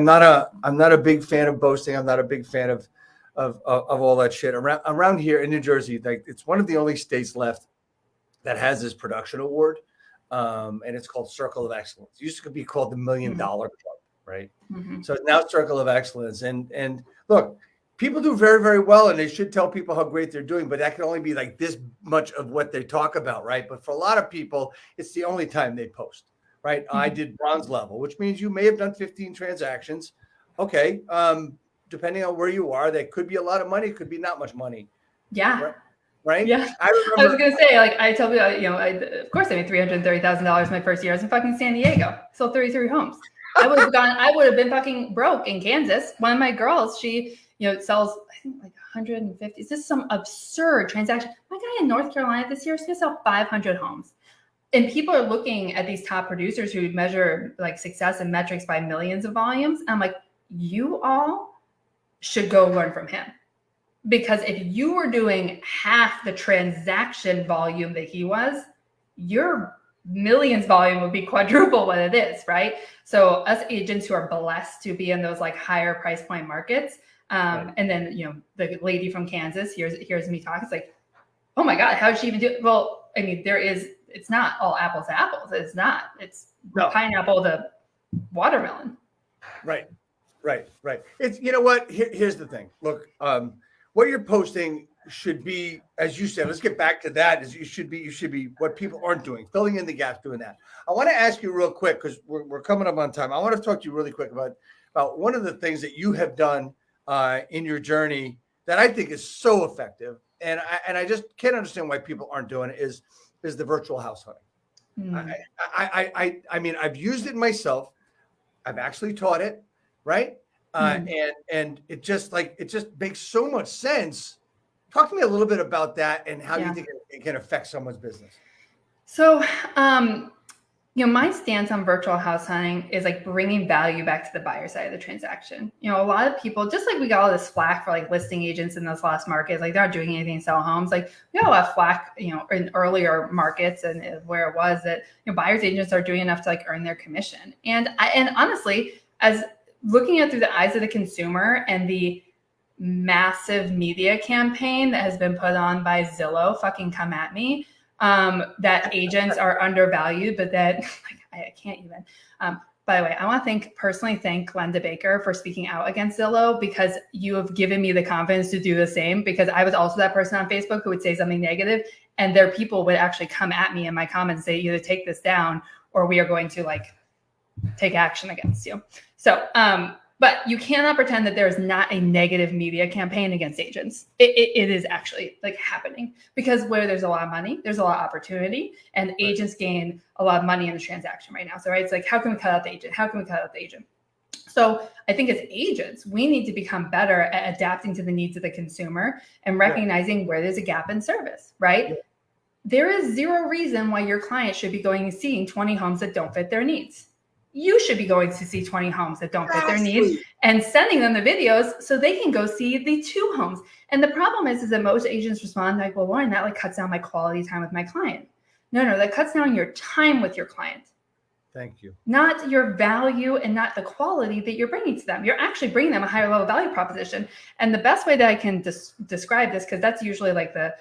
not a big fan of boasting. I'm not a big fan of all that shit around here in New Jersey. Like, it's one of the only states left that has this production award. And it's called Circle of Excellence. It used to be called the $1 Million Club, right? Mm-hmm. So it's now Circle of Excellence. And look, people do very, very well, and they should tell people how great they're doing, but that can only be like this much of what they talk about, right? But for a lot of people, it's the only time they post, right? Mm-hmm. I did bronze level, which means you may have done 15 transactions. Okay. Depending on where you are, that could be a lot of money, could be not much money. Yeah. Right? Yeah. I was going to say, like, I tell people, of course I made $330,000 my first year. I was in fucking San Diego. Sold 33 homes. I would have been fucking broke in Kansas. One of my girls, she, sells, I think like 150. It's just some absurd transaction. My guy in North Carolina this year is going to sell 500 homes. And people are looking at these top producers who measure like success and metrics by millions of volumes. And I'm like, you all should go learn from him. Because if you were doing half the transaction volume that he was, your millions volume would be quadruple what it is, right? So us agents who are blessed to be in those like higher price point markets, right. And then the lady from Kansas hears me talk. It's like, oh my God, how did she even do it? Well, I mean, it's not all apples to apples. It's not. It's pineapple to watermelon. Right. It's what? Here's the thing. Look, what you're posting should be, as you said, let's get back to that, is you should be what people aren't doing, filling in the gaps, doing that. I want to ask you real quick, because we're coming up on time. I want to talk to you really quick about about one of the things that you have done in your journey that I think is so effective, and I just can't understand why people aren't doing it, is the virtual house hunting. I mean, I've used it myself. I've actually taught it, right? And it just makes so much sense. Talk to me a little bit about that and how you think it can affect someone's business. So, my stance on virtual house hunting is like bringing value back to the buyer side of the transaction. A lot of people, just like we got all this flack for like listing agents in those last markets, like they're not doing anything to sell homes. Like we got a lot of flack, in earlier markets and where it was that, buyers agents are doing enough to like earn their commission. And honestly, as looking at through the eyes of the consumer and the massive media campaign that has been put on by Zillow, fucking come at me, that agents are undervalued, but that I can't even. By the way, I want to personally thank Glenda Baker for speaking out against Zillow, because you have given me the confidence to do the same, because I was also that person on Facebook who would say something negative, and their people would actually come at me in my comments and say, either take this down or we are going to like take action against you. So, but you cannot pretend that there is not a negative media campaign against agents. It is actually like happening, because where there's a lot of money, there's a lot of opportunity, and agents gain a lot of money in the transaction right now. So, right, it's like, how can we cut out the agent? How can we cut out the agent? So I think as agents, we need to become better at adapting to the needs of the consumer and recognizing where there's a gap in service, right? Yeah. There is zero reason why your client should be going and seeing 20 homes that don't fit their needs. You should be going to see 20 homes that don't fit their needs and sending them the videos so they can go see the 2 homes. And the problem is that most agents respond like, well, Lauren, that like cuts down my quality time with my client. No, that cuts down your time with your client. Thank you. Not your value and not the quality that you're bringing to them. You're actually bringing them a higher level value proposition. And the best way that I can describe this, because that's usually like the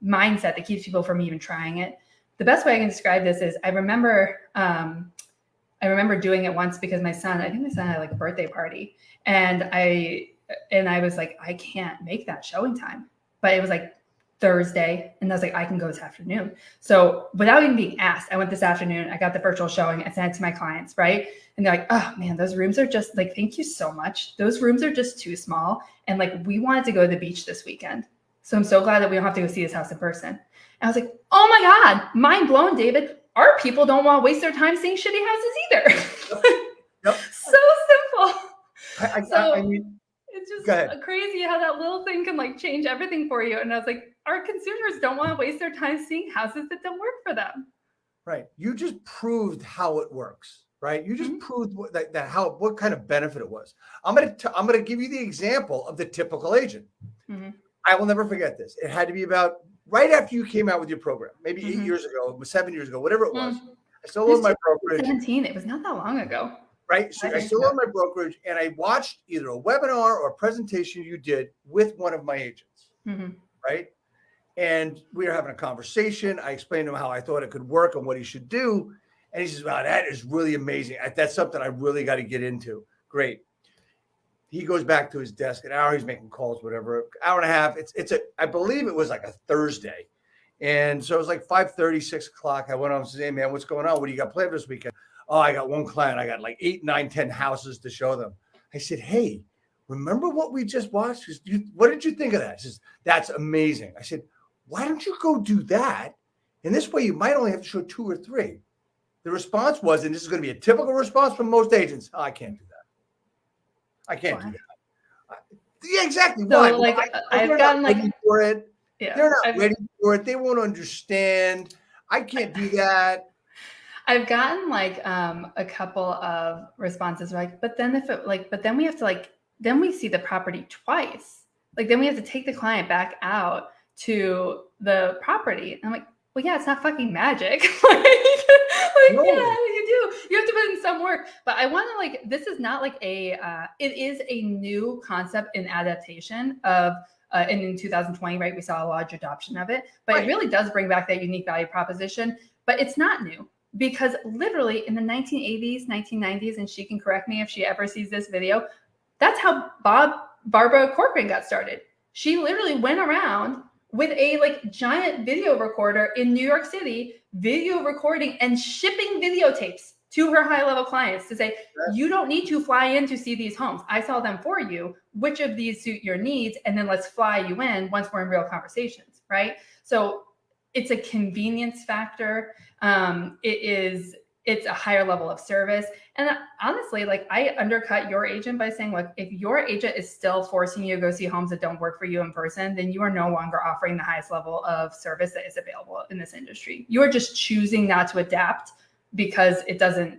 mindset that keeps people from even trying it. The best way I can describe this is I remember doing it once because my son had like a birthday party, and I was like, I can't make that showing time, but it was like Thursday, and I was like, I can go this afternoon. So without even being asked, I went this afternoon, I got the virtual showing, I sent it to my clients, right? And they're like, oh man, those rooms are just like, thank you so much. Those rooms are just too small. And like, we wanted to go to the beach this weekend. So I'm so glad that we don't have to go see this house in person. And I was like, oh my God, mind blown, David. Our people don't want to waste their time seeing shitty houses either. Yep. So simple. I mean, it's just crazy how that little thing can like change everything for you. And I was like, our consumers don't want to waste their time seeing houses that don't work for them. Right. You just proved how it works, right? You just proved what kind of benefit it was. I'm going to give you the example of the typical agent. I will never forget this. It had to be about right after you came out with your program, maybe 8 years ago, 7 years ago, whatever it was. I still own my brokerage. 17. It was not that long ago. Right. So I still own my brokerage, and I watched either a webinar or a presentation you did with one of my agents. Right. And we were having a conversation. I explained to him how I thought it could work and what he should do. And he says, wow, that is really amazing. That's something I really got to get into. Great. He goes back to his desk, an hour, he's making calls, whatever, hour and a half. I believe it was like a Thursday. And so it was like 5:30, 6 o'clock. I went on and said, hey man, what's going on? What do you got planned this weekend? Oh, I got one client. I got like 8, 9, 10 houses to show them. I said, hey, remember what we just watched? He said, what did you think of that? He says, that's amazing. I said, why don't you go do that? And this way you might only have to show 2 or 3. The response was, and this is going to be a typical response from most agents, oh, I can't do that. I can't do that. Yeah, exactly. So, why? Like, I've gotten like for it. Yeah, they're not ready for it. They won't understand. I can't do that. I've gotten like a couple of responses like, but then we have to then we see the property twice. Like then we have to take the client back out to the property. And I'm like, well, yeah, it's not fucking magic. No. Yeah, you do. You have to put in some work. But I want to this is not like it is a new concept in adaptation of, and in 2020, right, we saw a large adoption of it. But It really does bring back that unique value proposition. But it's not new, because literally in the 1980s, 1990s, and she can correct me if she ever sees this video, that's how Barbara Corcoran got started. She literally went around with a giant video recorder in New York City, video recording and shipping videotapes to her high level clients to say, you don't need to fly in to see these homes. I saw them for you. Which of these suit your needs? And then let's fly you in once we're in real conversations, right? So it's a convenience factor. It's a higher level of service. And honestly, like, I undercut your agent by saying, look, if your agent is still forcing you to go see homes that don't work for you in person, then you are no longer offering the highest level of service that is available in this industry. You are just choosing not to adapt because it doesn't,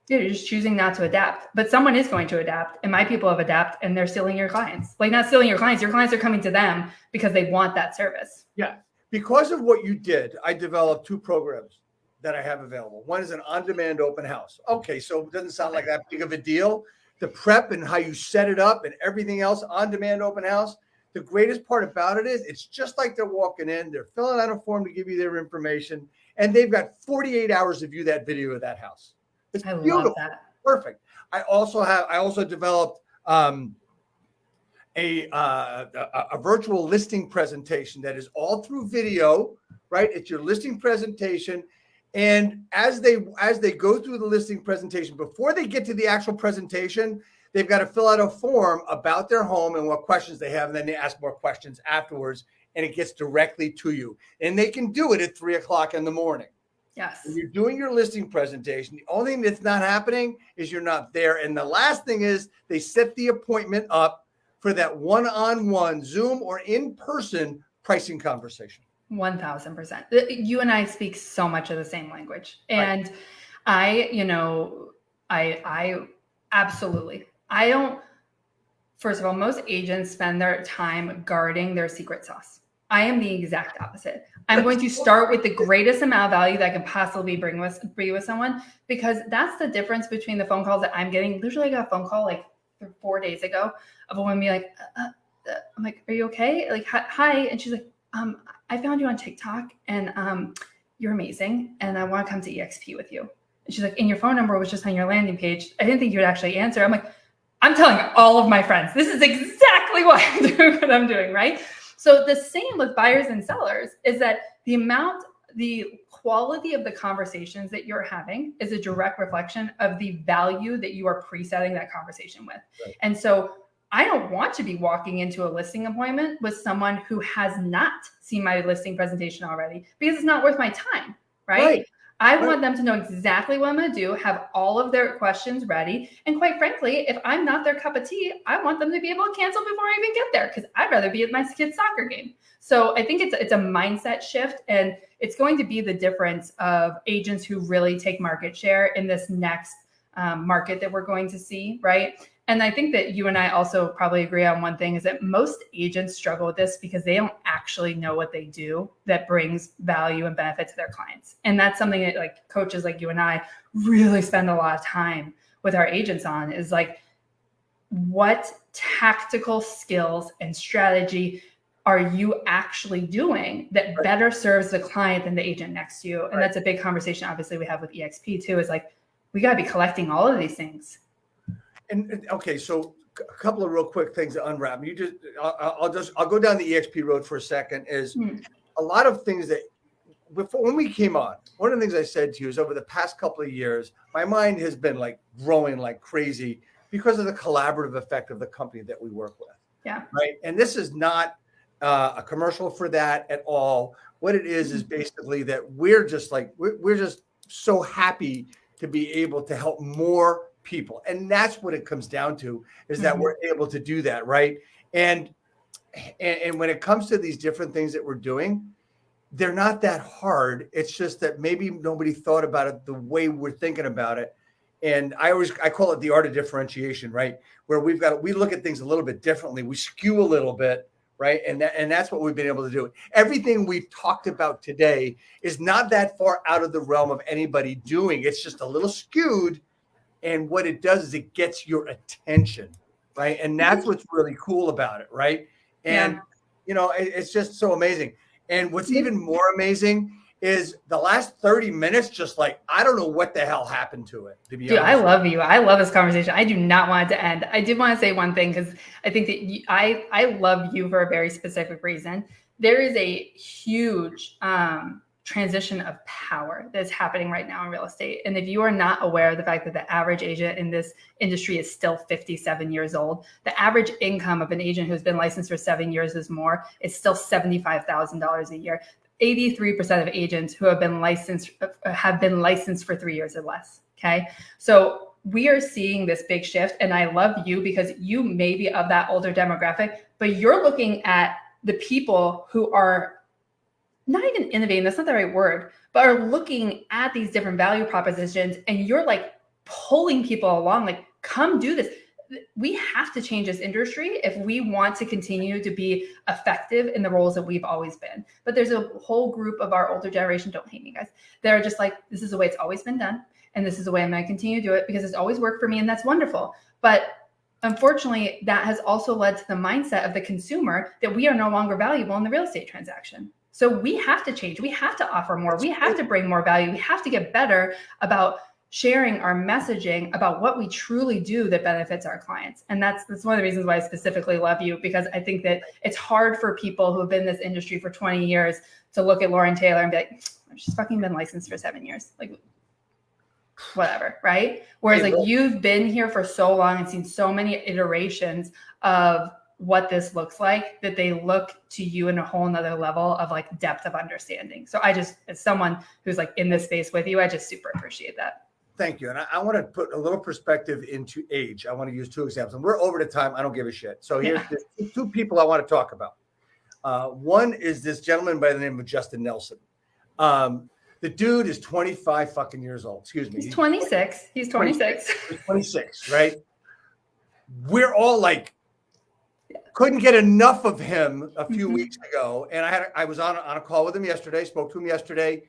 you're just choosing not to adapt. But someone is going to adapt, and my people have adapted, and they're stealing your clients. Like, not stealing your clients are coming to them because they want that service. Yeah. Because of what you did, I developed 2 programs that I have available. One is an on-demand open house. Okay, so it doesn't sound like that big of a deal. The prep and how you set it up and everything else, on-demand open house. The greatest part about it is it's just like they're walking in, they're filling out a form to give you their information, and they've got 48 hours to view that video of that house. It's beautiful. Love that. Perfect. I also developed a virtual listing presentation that is all through video, right? It's your listing presentation. And as they go through the listing presentation, before they get to the actual presentation, they've got to fill out a form about their home and what questions they have. And then they ask more questions afterwards, and it gets directly to you. And they can do it at 3:00 in the morning. Yes. When you're doing your listing presentation, the only thing that's not happening is you're not there. And the last thing is they set the appointment up for that one-on-one Zoom or in-person pricing conversation. 1000%. You and I speak so much of the same language. And I absolutely, first of all, most agents spend their time guarding their secret sauce. I am the exact opposite. I'm going to start with the greatest amount of value that I can possibly bring with someone, because that's the difference between the phone calls that I'm getting. Literally, I got a phone call like 4 days ago of a woman being like, I'm like, are you okay? Like, hi. And she's like, I found you on TikTok, and you're amazing, and I want to come to EXP with you. And she's like, and your phone number was just on your landing page. I didn't think you would actually answer. I'm like, I'm telling all of my friends, this is exactly why I'm doing what I'm doing, right? So the same with buyers and sellers is that the quality of the conversations that you're having is a direct reflection of the value that you are presetting that conversation with. Right. And so I don't want to be walking into a listing appointment with someone who has not seen my listing presentation already, because it's not worth my time, right? I want them to know exactly what I'm going to do, have all of their questions ready. And quite frankly, if I'm not their cup of tea, I want them to be able to cancel before I even get there, because I'd rather be at my kid's soccer game. So I think it's a mindset shift, and it's going to be the difference of agents who really take market share in this next market that we're going to see, right? And I think that you and I also probably agree on one thing, is that most agents struggle with this because they don't actually know what they do that brings value and benefit to their clients. And that's something that, like, coaches like you and I really spend a lot of time with our agents on, is like, what tactical skills and strategy are you actually doing that better serves the client than the agent next to you? And that's a big conversation, obviously, we have with EXP too, is like, we got to be collecting all of these things. And okay, so a couple of real quick things to unwrap. I'll go down the EXP road for a second. Is a lot of things that when we came on, one of the things I said to you is, over the past couple of years, my mind has been like growing like crazy because of the collaborative effect of the company that we work with. Yeah. Right. And this is not a commercial for that at all. What it is basically that we're just so happy to be able to help more people. And that's what it comes down to, is that we're able to do that. Right. And when it comes to these different things that we're doing, they're not that hard. It's just that maybe nobody thought about it the way we're thinking about it. And I call it the art of differentiation, right? Where we look at things a little bit differently. We skew a little bit, right? And that's what we've been able to do. Everything we've talked about today is not that far out of the realm of anybody doing. It's just a little skewed. And what it does is it gets your attention, right? And that's what's really cool about it, right? And, it's just so amazing. And what's even more amazing is the last 30 minutes, just like, I don't know what the hell happened to it, to be honest. I love you. I love this conversation. I do not want it to end. I did want to say one thing, because I think that I love you for a very specific reason. There is a huge transition of power that's happening right now in real estate. And if you are not aware of the fact that the average agent in this industry is still 57 years old, the average income of an agent who's been licensed for 7 years is still $75,000 a year. 83% of agents who have been licensed for 3 years or less. Okay. So we are seeing this big shift, and I love you because you may be of that older demographic, but you're looking at the people who are not even innovating, that's not the right word, but are looking at these different value propositions, and you're like pulling people along, like, come do this. We have to change this industry if we want to continue to be effective in the roles that we've always been. But there's a whole group of our older generation, don't hate me guys, they're just like, this is the way it's always been done. And this is the way I'm going to continue to do it because it's always worked for me. And that's wonderful. But unfortunately, that has also led to the mindset of the consumer that we are no longer valuable in the real estate transaction. So we have to change. We have to offer more. We have to bring more value. We have to get better about sharing our messaging about what we truly do that benefits our clients. And that's one of the reasons why I specifically love you, because I think that it's hard for people who have been in this industry for 20 years to look at Lauren Taylor and be like, she's fucking been licensed for 7 years. Like, whatever, right? Whereas like you've been here for so long and seen so many iterations of what this looks like that they look to you in a whole nother level of like depth of understanding. So I just, as someone who's like in this space with you, I just super appreciate that. Thank you. And I want to put a little perspective into age. I want to use two examples. And we're over the time. I don't give a shit. So here's two people I want to talk about. One is this gentleman by the name of Justin Nelson. The dude is 25 fucking years old. Excuse me. He's 26. He's 26. He's 26, right? We're all like, couldn't get enough of him a few weeks ago. And I was on a call with him yesterday, spoke to him yesterday,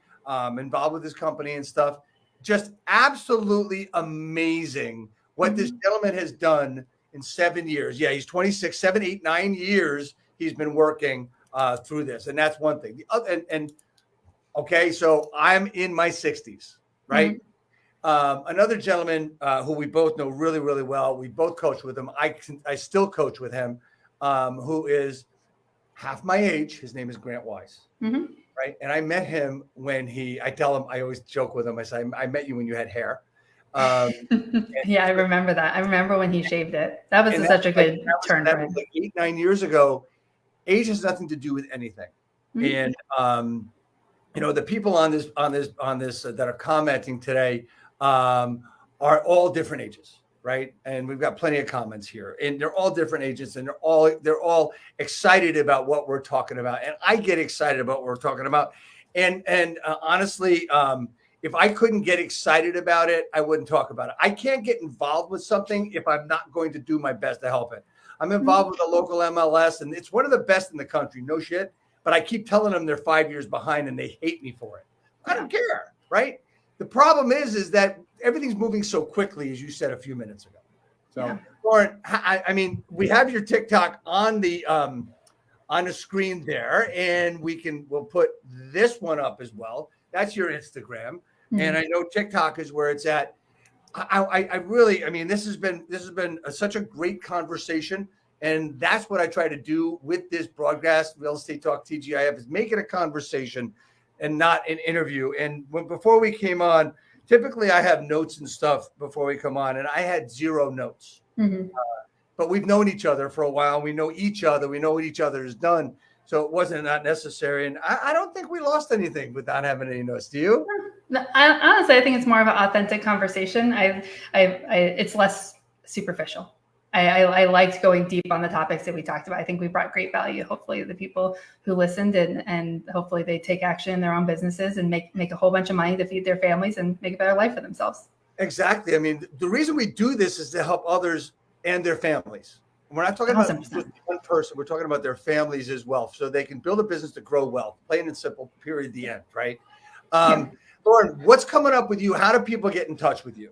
involved with his company and stuff. Just absolutely amazing what this gentleman has done in 7 years. Yeah, he's 26, 7, 8, 9 years he's been working through this. And that's one thing. The other, okay, so I'm in my 60s, right? Another gentleman who we both know really, really well. We both coach with him. I still coach with him, who is half my age. His name is Grant Wise. Right. And I met him when I tell him, I always joke with him. I say, I met you when you had hair. Yeah, I remember that. I remember when he shaved it. That was such a good turn for him. Like 8, 9 years ago. Age has nothing to do with anything. And, the people on this that are commenting today are all different ages. Right. And we've got plenty of comments here, and they're all different ages, and they're all excited about what we're talking about. And I get excited about what we're talking about. And honestly, if I couldn't get excited about it, I wouldn't talk about it. I can't get involved with something if I'm not going to do my best to help it. I'm involved with the local MLS, and it's one of the best in the country. No shit. But I keep telling them they're 5 years behind, and they hate me for it. I don't care. Right. The problem is that everything's moving so quickly, as you said a few minutes ago. So, Lauren, I mean, we have your TikTok on the screen there, and we'll put this one up as well. That's your Instagram, and I know TikTok is where it's at. I really, this has been such a great conversation, and that's what I try to do with this broadcast, Real Estate Talk TGIF, is make it a conversation and not an interview. And before we came on, typically I have notes and stuff before we come on, and I had 0 notes. But we've known each other for a while. We know each other. We know what each other has done. So it wasn't not necessary. And I don't think we lost anything without having any notes. Do you? No, honestly, I think it's more of an authentic conversation. It's less superficial. I liked going deep on the topics that we talked about. I think we brought great value. Hopefully the people who listened and hopefully they take action in their own businesses and make a whole bunch of money to feed their families and make a better life for themselves. Exactly. The reason we do this is to help others and their families. We're not talking about just one person. We're talking about their families as well, so they can build a business to grow wealth. Plain and simple, period, the end, right? Lauren, what's coming up with you? How do people get in touch with you?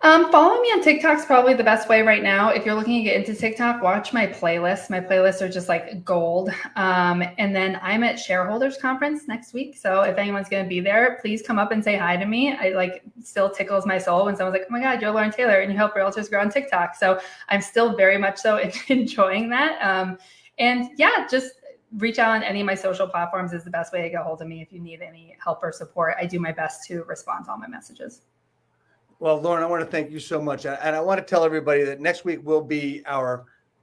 Following me on TikTok is probably the best way right now. If you're looking to get into TikTok, watch my playlists. My playlists are just like gold. And then I'm at Shareholders Conference next week. So if anyone's going to be there, please come up and say hi to me. I still tickles my soul when someone's like, oh my God, you're Lauren Taylor and you help realtors grow on TikTok. So I'm still very much so enjoying that. And yeah, just reach out on any of my social platforms is the best way to get a hold of me if you need any help or support. I do my best to respond to all my messages. Well, Lauren, I want to thank you so much. And I want to tell everybody that next week will be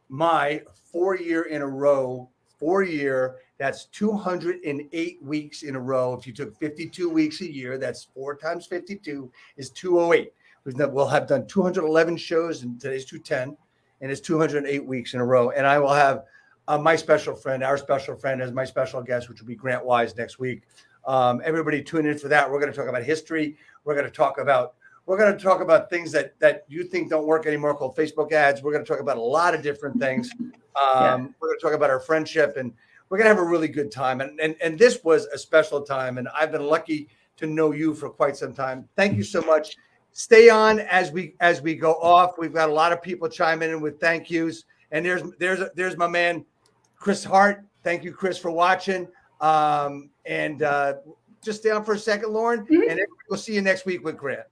my 4-year in a row, 4-year. That's 208 weeks in a row. If you took 52 weeks a year, that's 4 times 52 is 208. We'll have done 211 shows, and today's 210, and it's 208 weeks in a row. And I will have our special friend as my special guest, which will be Grant Wise next week. Everybody tune in for that. We're going to talk about history. We're going to talk about things that you think don't work anymore, called Facebook ads. We're going to talk about a lot of different things. We're going to talk about our friendship, and we're going to have a really good time. And this was a special time, and I've been lucky to know you for quite some time. Thank you so much. Stay on as we go off. We've got a lot of people chiming in with thank yous. And there's my man, Chris Hart. Thank you, Chris, for watching. Just stay on for a second, Lauren, and we'll see you next week with Grant.